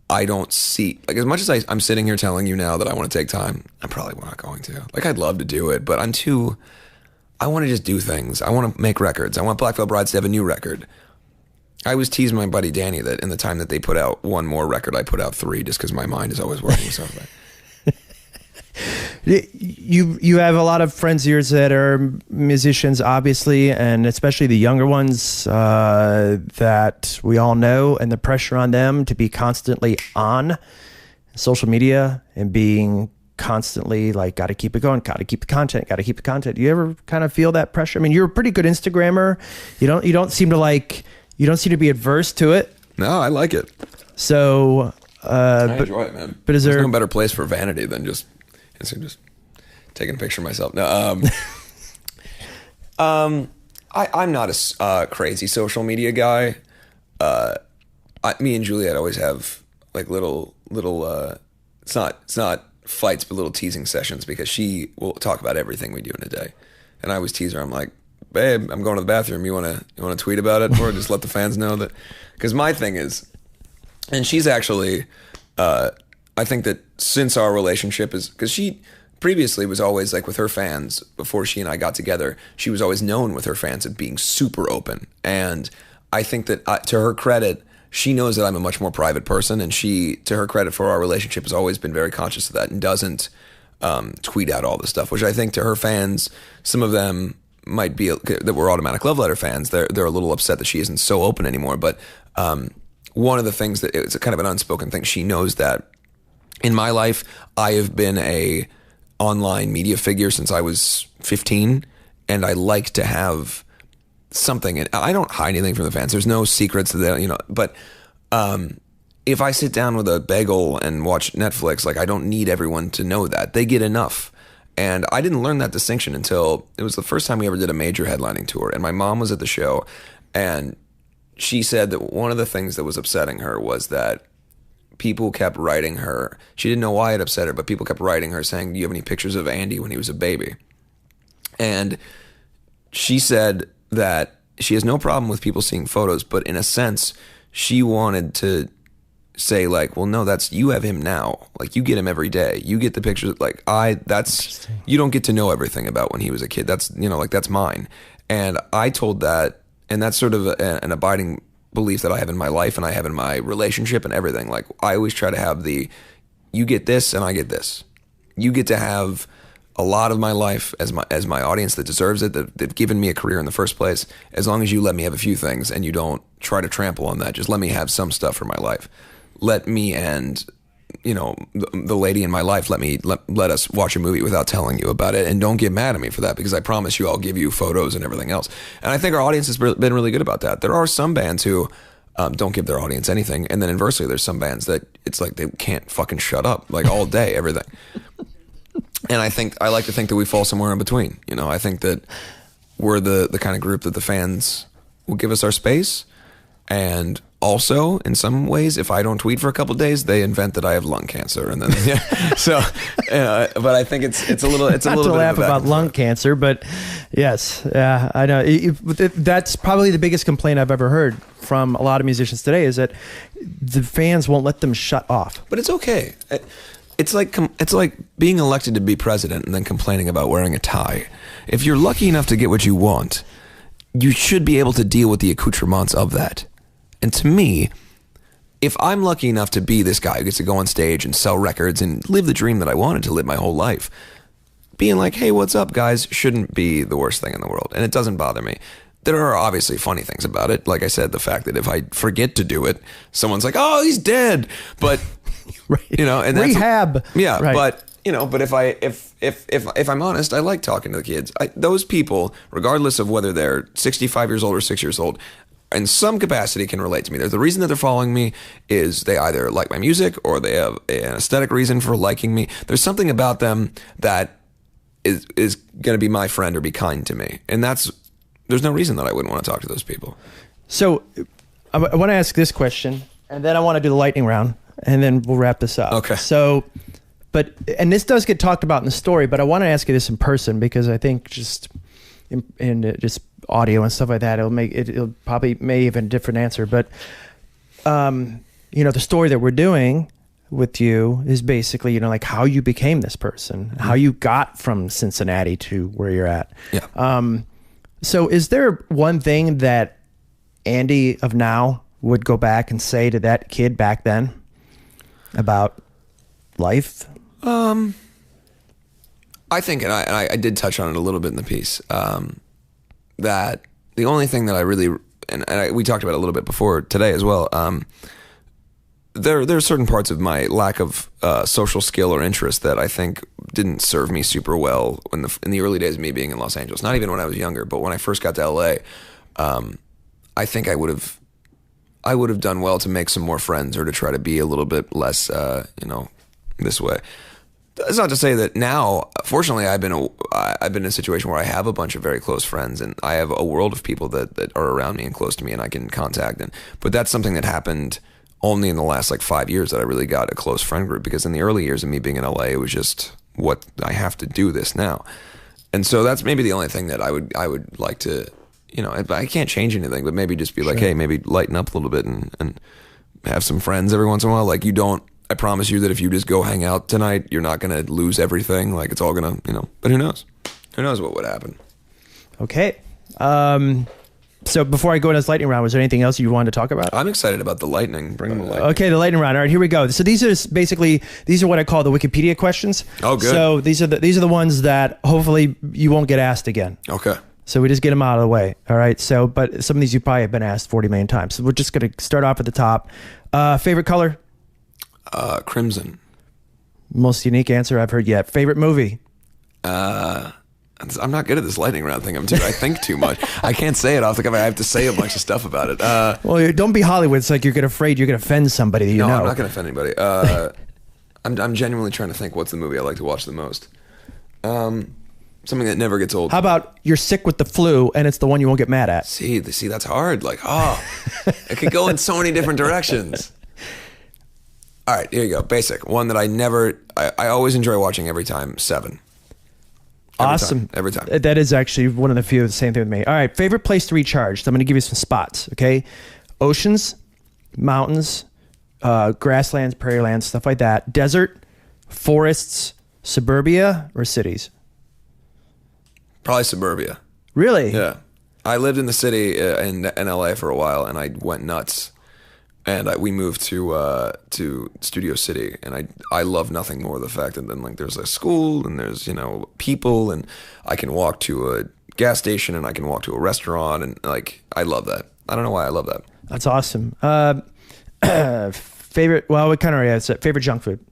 I don't see, like, as much as I'm sitting here telling you now that I want to take time, I'm probably not going to. Like, I'd love to do it, but I want to just do things. I want to make records. I want Black Veil Brides to have a new record. I was teasing my buddy Danny that in the time that they put out one more record, I put out 3 just because my mind is always working so fast. You have a lot of friends of yours that are musicians, obviously, and especially the younger ones that we all know, and the pressure on them to be constantly on social media and being constantly like, got to keep it going, got to keep the content. Do you ever kind of feel that pressure? I mean, you're a pretty good Instagrammer. You don't seem to be adverse to it. No, I like it. So I enjoy it, man. But There's no better place for vanity than just taking a picture of myself. No, I'm not a crazy social media guy. Me and Juliet always have like little. It's not fights, but little teasing sessions, because she will talk about everything we do in a day, and I always tease her. I'm like, babe, I'm going to the bathroom. You wanna tweet about it, or just let the fans know that? Because my thing is, and she's actually, I think that since our relationship is, because she previously was always like with her fans, before she and I got together, she was always known with her fans of being super open. And I think that to her credit, she knows that I'm a much more private person, and she, to her credit for our relationship, has always been very conscious of that and doesn't tweet out all this stuff, which I think to her fans, some of them might be that were Automatic Love Letter fans. They're a little upset that she isn't so open anymore. But one of the things that it's a kind of an unspoken thing, she knows that in my life, I have been a online media figure since I was 15, and I like to have something. And I don't hide anything from the fans. There's no secrets that but if I sit down with a bagel and watch Netflix, like, I don't need everyone to know that. They get enough. And I didn't learn that distinction until it was the first time we ever did a major headlining tour, and my mom was at the show, and she said that one of the things that was upsetting her was that people kept writing her. She didn't know why it upset her, but people kept writing her saying, do you have any pictures of Andy when he was a baby? And she said that she has no problem with people seeing photos, but in a sense, she wanted to say, like, well, no, that's, you have him now. Like, you get him every day. You get the pictures. Like, you don't get to know everything about when he was a kid. That's, like, that's mine. And I told that, and that's sort of an abiding belief that I have in my life and I have in my relationship and everything. Like, I always try to have you get this and I get this. You get to have a lot of my life as my audience that deserves it, that they've given me a career in the first place, as long as you let me have a few things and you don't try to trample on that. Just let me have some stuff for my life. Let me and the lady in my life let us watch a movie without telling you about it, and don't get mad at me for that, because I promise you I'll give you photos and everything else. And I think our audience has been really good about that. There are some bands who don't give their audience anything, and then inversely there's some bands that it's like they can't fucking shut up, like, all day, everything. And I like to think that we fall somewhere in between. I think that we're the kind of group that the fans will give us our space. And also, in some ways, if I don't tweet for a couple of days, they invent that I have lung cancer, and then but I think it's a little Not to bit laugh about lung cancer, but yes, I know that's probably the biggest complaint I've ever heard from a lot of musicians today, is that the fans won't let them shut off. But it's okay. It's like being elected to be president and then complaining about wearing a tie. If you're lucky enough to get what you want, you should be able to deal with the accoutrements of that. And to me, if I'm lucky enough to be this guy who gets to go on stage and sell records and live the dream that I wanted to live my whole life, being like, hey, what's up, guys, shouldn't be the worst thing in the world. And it doesn't bother me. There are obviously funny things about it. Like I said, the fact that if I forget to do it, someone's like, oh, he's dead. But, right. And that's rehab. Yeah. Right. But if I'm honest, I like talking to the kids. Those people, regardless of whether they're 65 years old or 6 years old, in some capacity can relate to me. The reason that they're following me is they either like my music or they have an aesthetic reason for liking me. There's something about them that is going to be my friend or be kind to me. And there's no reason that I wouldn't want to talk to those people. So I want to ask this question, and then I want to do the lightning round, and then we'll wrap this up. Okay. So, and this does get talked about in the story, but I want to ask you this in person, because I think just in just audio and stuff like that, it'll probably may even a different answer. But the story that we're doing with you is basically like how you became this person, how you got from Cincinnati to where you're at. Yeah. So is there one thing that Andy of now would go back and say to that kid back then about life? I think, and I did touch on it a little bit in the piece, that the only thing that I really, we talked about it a little bit before today as well, there are certain parts of my lack of social skill or interest that I think didn't serve me super well in the early days of me being in Los Angeles. Not even when I was younger, but when I first got to LA, I think I would have I would have done well to make some more friends or to try to be a little bit less, this way. That's not to say that now, fortunately, I've been in a situation where I have a bunch of very close friends, and I have a world of people that are around me and close to me, and I can contact. But that's something that happened only in the last 5 years that I really got a close friend group, because in the early years of me being in LA, it was just what I have to do this now. And so that's maybe the only thing that I would like to, I can't change anything, but maybe just be like, hey, maybe lighten up a little bit and have some friends every once in a while. I promise you that if you just go hang out tonight, you're not going to lose everything. It's all going to, but who knows? Who knows what would happen? Okay. So before I go into this lightning round, was there anything else you wanted to talk about? I'm excited about the lightning. Bring the lightning. Okay, the lightning round. All right, here we go. So these are what I call the Wikipedia questions. Oh, good. So these are the ones that hopefully you won't get asked again. Okay. So we just get them out of the way. All right. So, but some of these you probably have been asked 40 million times. So we're just going to start off at the top. Favorite color? Crimson. Most unique answer I've heard yet. Favorite movie? I'm not good at this lightning round thing. I think too much. I can't say it off the cuff. I have to say a bunch of stuff about it. Well, don't be Hollywood. It's like you're afraid you're going to offend somebody. No, I'm not going to offend anybody. I'm genuinely trying to think what's the movie I like to watch the most. Something that never gets old. How about you're sick with the flu and it's the one you won't get mad at? See, that's hard. It could go in so many different directions. All right, here you go. Basic. One that I always enjoy watching every time. Seven. Awesome. Every time. That is actually one of the few, the same thing with me. All right, favorite place to recharge. So I'm going to give you some spots, okay? Oceans, mountains, grasslands, prairie lands, stuff like that. Desert, forests, suburbia, or cities? Probably suburbia. Really? Yeah. I lived in the city in LA for a while, and I went nuts. And we moved to Studio City, and I love nothing more the fact that then there's a school and there's people, and I can walk to a gas station and I can walk to a restaurant, and I love that. I don't know why I love that. That's awesome. Favorite? Well, we kind of already said favorite junk food.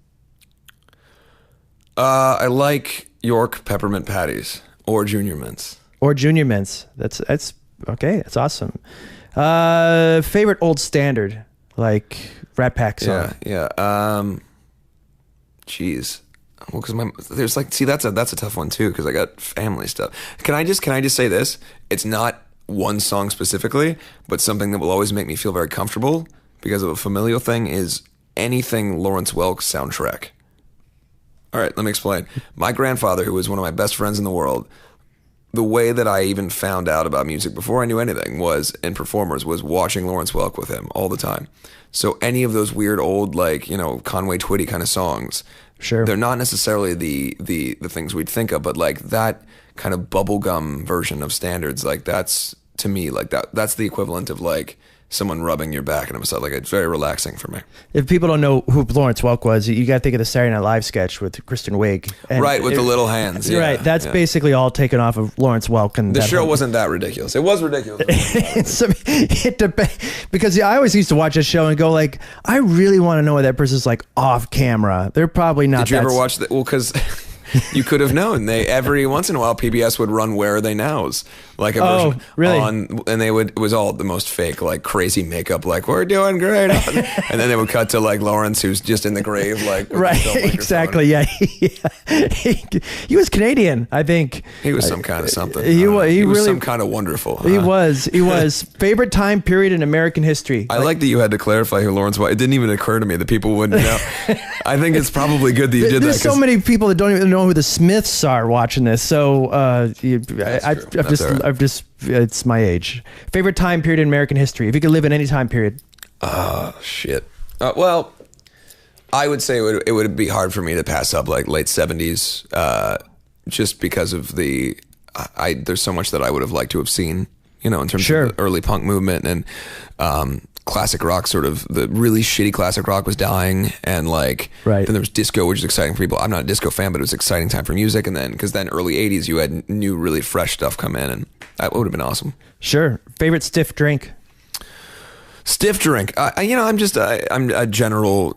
I like York peppermint patties or Junior Mints. Or Junior Mints. That's okay. That's awesome. Favorite old standard. Like Rat Pack song. Yeah. Jeez. Well, because there's that's a tough one too, because I got family stuff. Can I just say this? It's not one song specifically, but something that will always make me feel very comfortable because of a familial thing is anything Lawrence Welk soundtrack. All right, let me explain. My grandfather, who was one of my best friends in the world, the way that I even found out about music before I knew anything was watching Lawrence Welk with him all the time. So any of those weird old Conway Twitty kind of songs, sure, they're not necessarily the things we'd think of, but that kind of bubblegum version of standards, that's to me that's the equivalent of someone rubbing your back and I'm it's very relaxing for me. If people don't know who Lawrence Welk was, you got to think of the Saturday Night Live sketch with Kristen Wiig. Right, with the little hands. Yeah, right, that's basically all taken off of Lawrence Welk. And the show wasn't that ridiculous. It was ridiculous. Because I always used to watch this show and go I really want to know what that person's off camera. They're probably not. Did you ever watch that? Well, because you could have known. Every once in a while PBS would run Where Are They Nows, a version really? And it was all the most fake, crazy makeup, we're doing great, and then they would cut to Lawrence, who's just in the grave, right, exactly, yeah. He was Canadian, I think. He was some kind of something. He was really some kind of wonderful. He was. Favorite time period in American history. I like that you had to clarify who Lawrence was. It didn't even occur to me that people wouldn't know. I think it's probably good that you did that. There's so many people that don't even know who the Smiths are watching this. So it's my age. Favorite time period in American history. If you could live in any time period. Shit. Well, I would say it would be hard for me to pass up late 70s, just because of there's so much that I would have liked to have seen, in terms of the early punk movement and classic rock, sort of the really shitty classic rock was dying, and right. Then there was disco, which is exciting for people. I'm not a disco fan, but it was an exciting time for music. And then because then early 80s you had new really fresh stuff come in, and that would have been awesome. Sure. Favorite stiff drink? Stiff drink. I'm a general,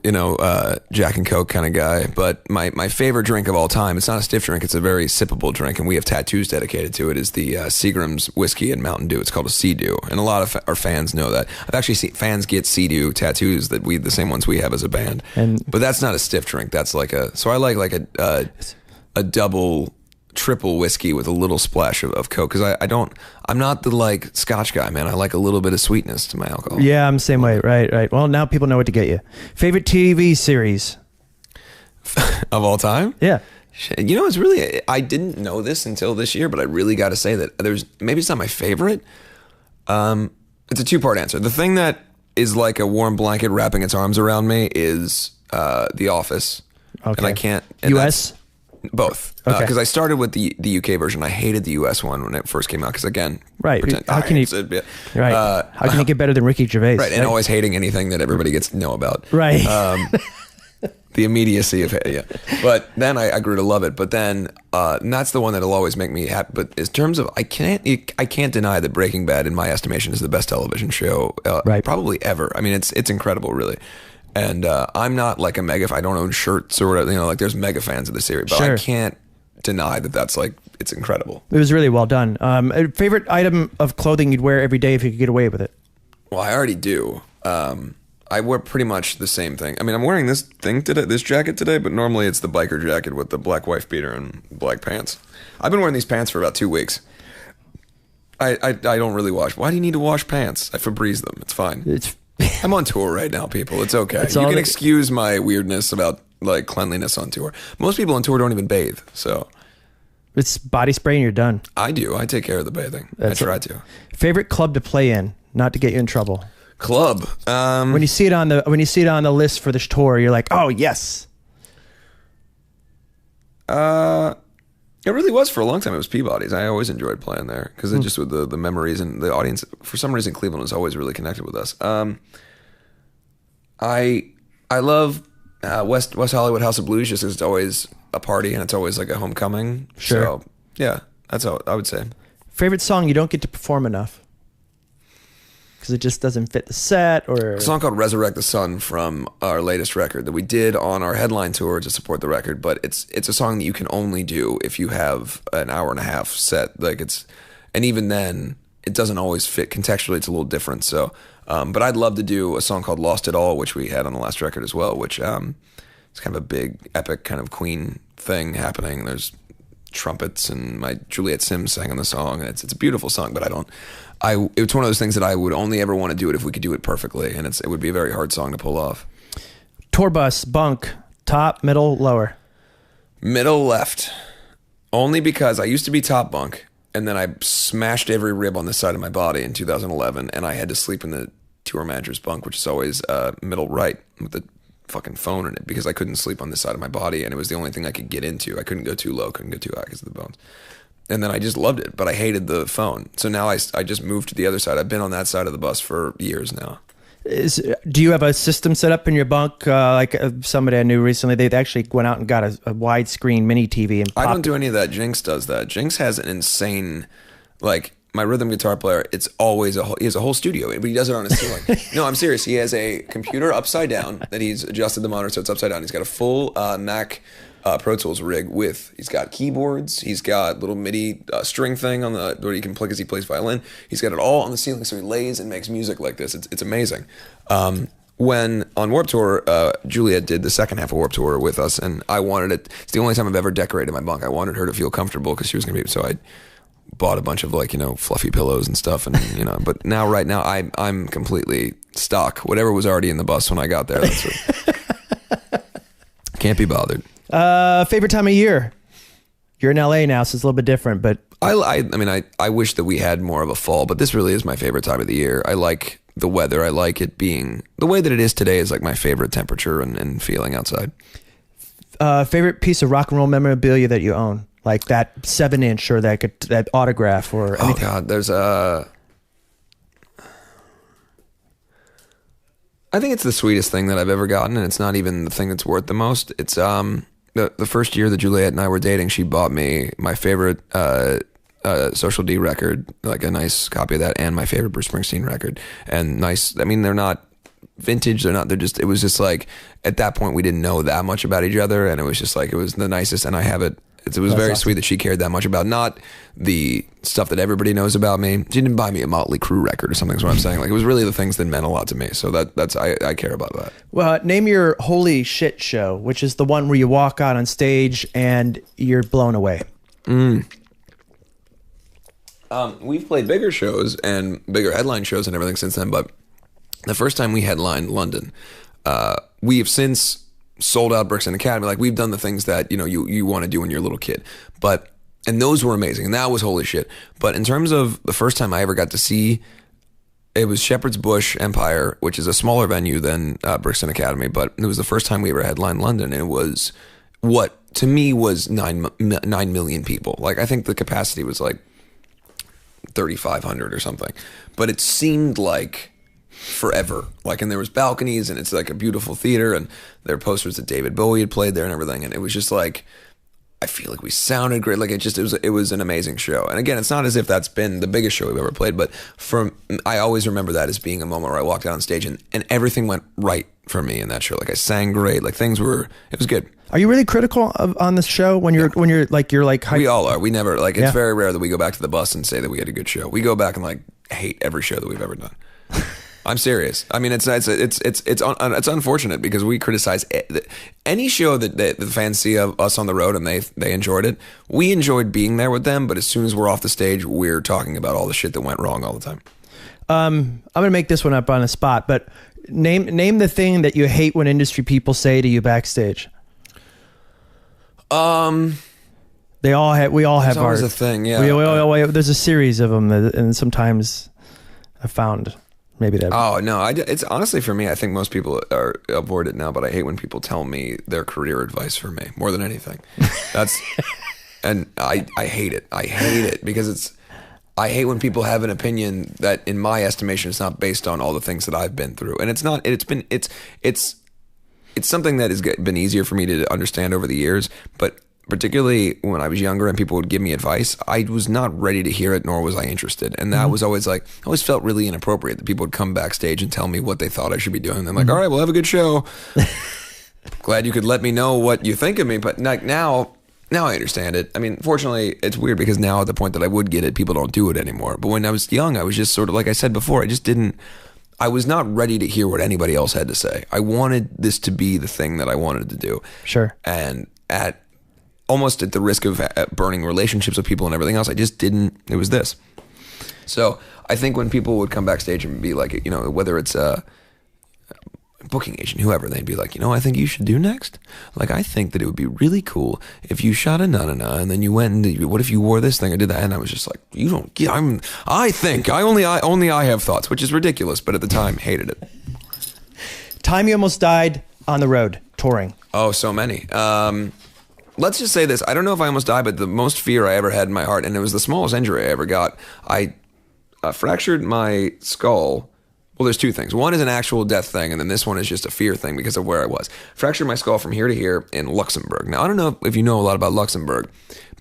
Jack and Coke kind of guy. But my favorite drink of all time, it's not a stiff drink. It's a very sippable drink, and we have tattoos dedicated to it. Is the Seagram's whiskey and Mountain Dew. It's called a Sea-Dew, and a lot of our fans know that. I've actually seen fans get Sea-Dew tattoos the same ones we have as a band. But that's not a stiff drink. That's so I like a double, triple whiskey with a little splash of Coke, because I'm not the Scotch guy, man. I like a little bit of sweetness to my alcohol. Yeah, I'm the same way. Right. Well, now people know what to get you. Favorite TV series of all time? Yeah. It's really, I didn't know this until this year, but I really got to say that maybe it's not my favorite. It's a two-part answer. The thing that is like a warm blanket wrapping its arms around me is The Office. Okay. And I can't. US? Both. Okay. Because I started with the UK version. I hated the US one when it first came out, because again, right. How can you get better than Ricky Gervais? Right, and always hating anything that everybody gets to know about. Right. The immediacy of it, yeah. But then I grew to love it. But then, and that's the one that'll always make me happy. But in terms of, I can't deny that Breaking Bad, in my estimation, is the best television show probably ever. I mean, it's incredible, really. And I'm not like a mega. I don't own shirts or whatever. There's mega fans of the series, but sure. I can't deny that that's it's incredible. It was really well done. A favorite item of clothing you'd wear every day if you could get away with it? Well, I already do. I wear pretty much the same thing. I mean, I'm wearing this jacket today, but normally it's the biker jacket with the black wife beater and black pants. I've been wearing these pants for about 2 weeks. I don't really wash. Why do you need to wash pants? I Febreze them. It's fine. I'm on tour right now, people. It's okay. You can excuse my weirdness about cleanliness on tour. Most people on tour don't even bathe, so it's body spray and you're done. I do. I take care of the bathing. I try to. Favorite club to play in, not to get you in trouble. Club. When you see it on the list for this tour, you're like, oh yes. It really was for a long time. It was Peabody's. I always enjoyed playing there because it just with the memories and the audience. For some reason, Cleveland was always really connected with us. I love West Hollywood House of Blues just because it's always a party and it's always like a homecoming. Sure. So yeah, that's how I would say. Favorite song you don't get to perform enough because it just doesn't fit the set, or a song called "Resurrect the Sun" from our latest record that we did on our headline tour to support the record. But it's a song that you can only do if you have an hour and a half set. And even then, it doesn't always fit contextually. It's a little different. So, but I'd love to do a song called "Lost It All," which we had on the last record as well. Which it's kind of a big, epic kind of Queen thing happening. There's trumpets and my Juliet Sims sang on the song. And it's a beautiful song, but it's one of those things that I would only ever want to do it if we could do it perfectly, and it would be a very hard song to pull off. Tour bus, bunk, top, middle, lower? Middle left. Only because I used to be top bunk, and then I smashed every rib on this side of my body in 2011, and I had to sleep in the tour manager's bunk, which is always middle right with the fucking phone in it, because I couldn't sleep on this side of my body, and it was the only thing I could get into. I couldn't go too low, couldn't go too high because of the bones. And then I just loved it, but I hated the phone. So now I just moved to the other side. I've been on that side of the bus for years now. Do you have a system set up in your bunk? Somebody I knew recently, they actually went out and got a widescreen mini TV. And I don't do any of that. Jinx does that. Jinx has an insane, my rhythm guitar player, it's always he has a whole studio, but he does it on his ceiling. No, I'm serious. He has a computer upside down that he's adjusted the monitor so it's upside down. He's got a full Mac Pro Tools rig he's got keyboards, he's got little MIDI string thing on where he can plug as he plays violin. He's got it all on the ceiling, so he lays and makes music like this. It's amazing. When on Warped Tour, Juliet did the second half of Warped Tour with us, and I wanted it. It's the only time I've ever decorated my bunk. I wanted her to feel comfortable because she was going to be. So I bought a bunch of fluffy pillows and stuff, and But right now I'm completely stock. Whatever was already in the bus when I got there. That's what, can't be bothered. Favorite time of year? You're in LA now, so it's a little bit different, but I wish that we had more of a fall, but this really is my favorite time of the year. I like the weather. I like it being the way that it is today is like my favorite temperature and feeling outside. Favorite piece of rock and roll memorabilia that you own? Like that 7-inch or that autograph or anything? Oh God, there's I think it's the sweetest thing that I've ever gotten, and it's not even the thing that's worth the most. It's the first year that Juliet and I were dating, she bought me my favorite Social D record, like a nice copy of that, and my favorite Bruce Springsteen record. And nice, I mean, they're not vintage, it was just like, at that point we didn't know that much about each other, and it was just like, it was the nicest, and I have it. It was very sweet that she cared that much about not the stuff that everybody knows about me. She didn't buy me a Motley Crue record or something, is what I'm saying. Like, it was really the things that meant a lot to me. So I care about that. Well, name your holy shit show, which is the one where you walk out on stage and you're blown away. We've played bigger shows and bigger headline shows and everything since then, but the first time we headlined London, we have since sold out Brixton Academy. Like, we've done the things that, you know, you want to do when you're a little kid, and those were amazing, and that was holy shit. But in terms of the first time I ever got to see, it was Shepherd's Bush Empire, which is a smaller venue than Brixton Academy, but it was the first time we ever headlined London, and it was what to me was 9 million people. Like, I think the capacity was like 3,500 or something, but it seemed like forever. Like, and there was balconies, and it's like a beautiful theater, and there were posters that David Bowie had played there and everything, and it was just like, I feel like we sounded great. Like, it was an amazing show. And again, it's not as if that's been the biggest show we've ever played, but I always remember that as being a moment where I walked out on stage and everything went right for me in that show. Like, I sang great. Like, it was good. Are you really critical on this show when you're we all are. We never, like, it's very rare that we go back to the bus and say that we had a good show. We go back and like hate every show that we've ever done. I'm serious. I mean, it's unfortunate because we criticize any show that the fans see of us on the road and they enjoyed it. We enjoyed being there with them, but as soon as we're off the stage, we're talking about all the shit that went wrong all the time. I'm gonna make this one up on the spot, but name the thing that you hate when industry people say to you backstage. We all have always a thing, yeah. There's a series of them, and sometimes I found. Maybe that. Oh no! It's honestly, for me, I think most people avoid it now. But I hate when people tell me their career advice for me more than anything. And I hate it. I hate it because I hate when people have an opinion that, in my estimation, is not based on all the things that I've been through. And it's not. It's something that has been easier for me to understand over the years, but. Particularly when I was younger and people would give me advice, I was not ready to hear it, nor was I interested. And that was always like, I always felt really inappropriate that people would come backstage and tell me what they thought I should be doing. And I'm like, all right, well, have a good show. Glad you could let me know what you think of me. But like now I understand it. I mean, fortunately, it's weird because now at the point that I would get it, people don't do it anymore. But when I was young, I was just sort of, like I said before, I was not ready to hear what anybody else had to say. I wanted this to be the thing that I wanted to do. Sure. And almost at the risk of burning relationships with people and everything else, I just didn't. It was this. So I think when people would come backstage and be like, you know, whether it's a booking agent, whoever, they'd be like, you know, I think you should do next. Like, I think that it would be really cool if you shot a na-na-na and then you went and what if you wore this thing or did that? And I was just like, you don't get, only I have thoughts, which is ridiculous. But at the time, hated it. Time you almost died on the road touring. Oh, so many. Let's just say this. I don't know if I almost died, but the most fear I ever had in my heart, and it was the smallest injury I ever got. I fractured my skull. Well, there's two things. One is an actual death thing, and then this one is just a fear thing because of where I was. Fractured my skull from here to here in Luxembourg. Now, I don't know if you know a lot about Luxembourg,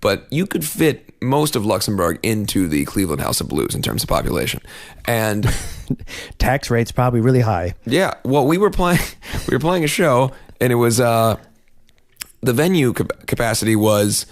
but you could fit most of Luxembourg into the Cleveland House of Blues in terms of population. And tax rates probably really high. Yeah. Well, we were playing a show, and it was the venue capacity was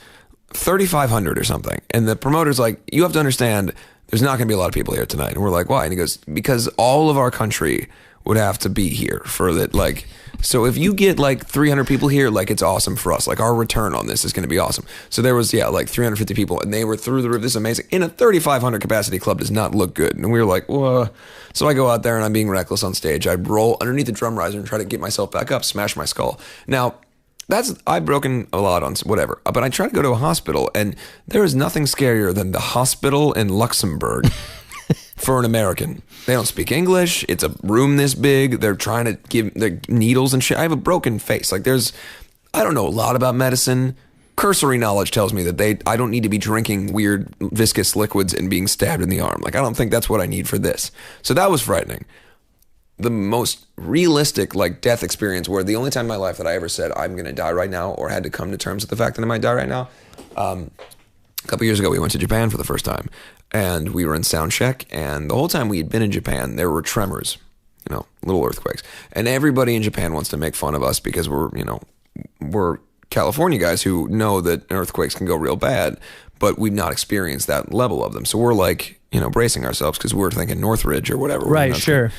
3,500 or something. And the promoter's like, you have to understand, there's not going to be a lot of people here tonight. And we're like, why? And he goes, because all of our country would have to be here for that. Like, so if you get like 300 people here, like, it's awesome for us. Like, our return on this is going to be awesome. So there was, like 350 people, and they were through the roof. This is amazing. In a 3,500 capacity club does not look good. And we were like, whoa. So I go out there and I'm being reckless on stage. I roll underneath the drum riser and try to get myself back up, smash my skull. Now, I've broken a lot on whatever, but I try to go to a hospital, and there is nothing scarier than the hospital in Luxembourg for an American. They don't speak English. It's a room this big. They're trying to give the needles and shit. I have a broken face. Like, I don't know a lot about medicine. Cursory knowledge tells me that I don't need to be drinking weird viscous liquids and being stabbed in the arm. Like, I don't think that's what I need for this. So that was frightening. The most realistic, like, death experience, where the only time in my life that I ever said I'm going to die right now or had to come to terms with the fact that I might die right now, a couple years ago, we went to Japan for the first time, and we were in sound check. And the whole time we had been in Japan, there were tremors, little earthquakes. And everybody in Japan wants to make fun of us because we're California guys who know that earthquakes can go real bad, but we've not experienced that level of them. So we're like, bracing ourselves because we're thinking Northridge or whatever. Right, sure.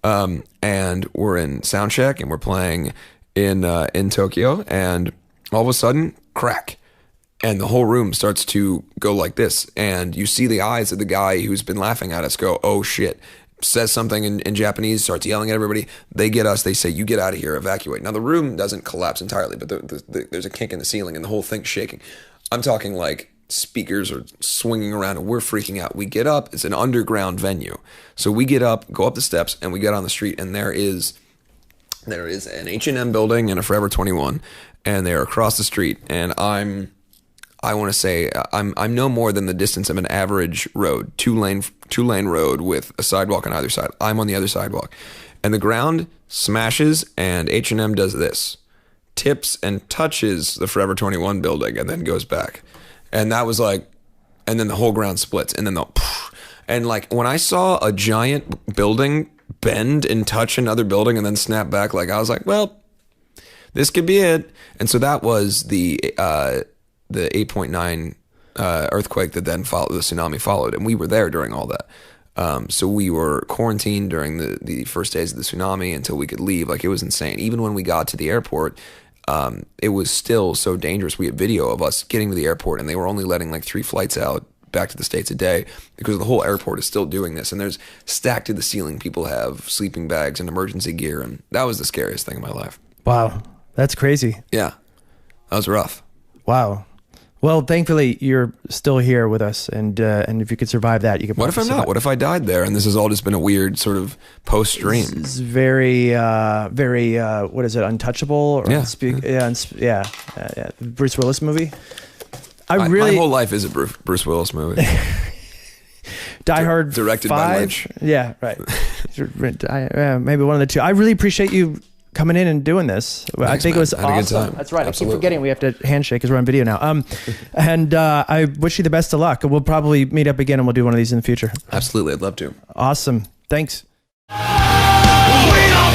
And we're in sound check and we're playing in Tokyo, and all of a sudden, crack. And the whole room starts to go like this. And you see the eyes of the guy who's been laughing at us go, oh shit. Says something in Japanese, starts yelling at everybody. They get us. They say, you get out of here, evacuate. Now, the room doesn't collapse entirely, but there's a kink in the ceiling and the whole thing's shaking. I'm talking like speakers are swinging around and we're freaking out. We get up. It's an underground venue. So we get up, go up the steps, and we get on the street, and there is an H&M building and a Forever 21, and they're across the street. And I want to say I'm no more than the distance of an average road, two lane road with a sidewalk on either side. I'm on the other sidewalk, and the ground smashes, and H&M does this, tips and touches the Forever 21 building, and then goes back, and that was like, and then the whole ground splits, and then and like when I saw a giant building bend and touch another building and then snap back, like I was like, well, this could be it, and so that was the 8.9 earthquake that then followed, the tsunami followed, and we were there during all that. So we were quarantined during the first days of the tsunami until we could leave. Like, it was insane. Even when we got to the airport, it was still so dangerous. We had video of us getting to the airport, and they were only letting like 3 flights out back to the States a day because the whole airport is still doing this. And there's stacked to the ceiling. People have sleeping bags and emergency gear, and that was the scariest thing in my life. Wow, that's crazy. Yeah, that was rough. Wow. Well, thankfully, you're still here with us, and if you could survive that, you could. What if I'm not? What if I died there, and this has all just been a weird sort of post-dream? It's very, very. What is it? Untouchable? Or Yeah. Bruce Willis movie. My whole life is a Bruce Willis movie. Die Hard, directed 5? by Lynch. Yeah, right. Maybe one of the two. I really appreciate you coming in and doing this. Thanks, I think man. it was I had a good awesome. time. That's right. Absolutely. I keep forgetting we have to handshake because we're on video now. And I wish you the best of luck. We'll probably meet up again and we'll do one of these in the future. Absolutely. I'd love to. Awesome. Thanks. We don't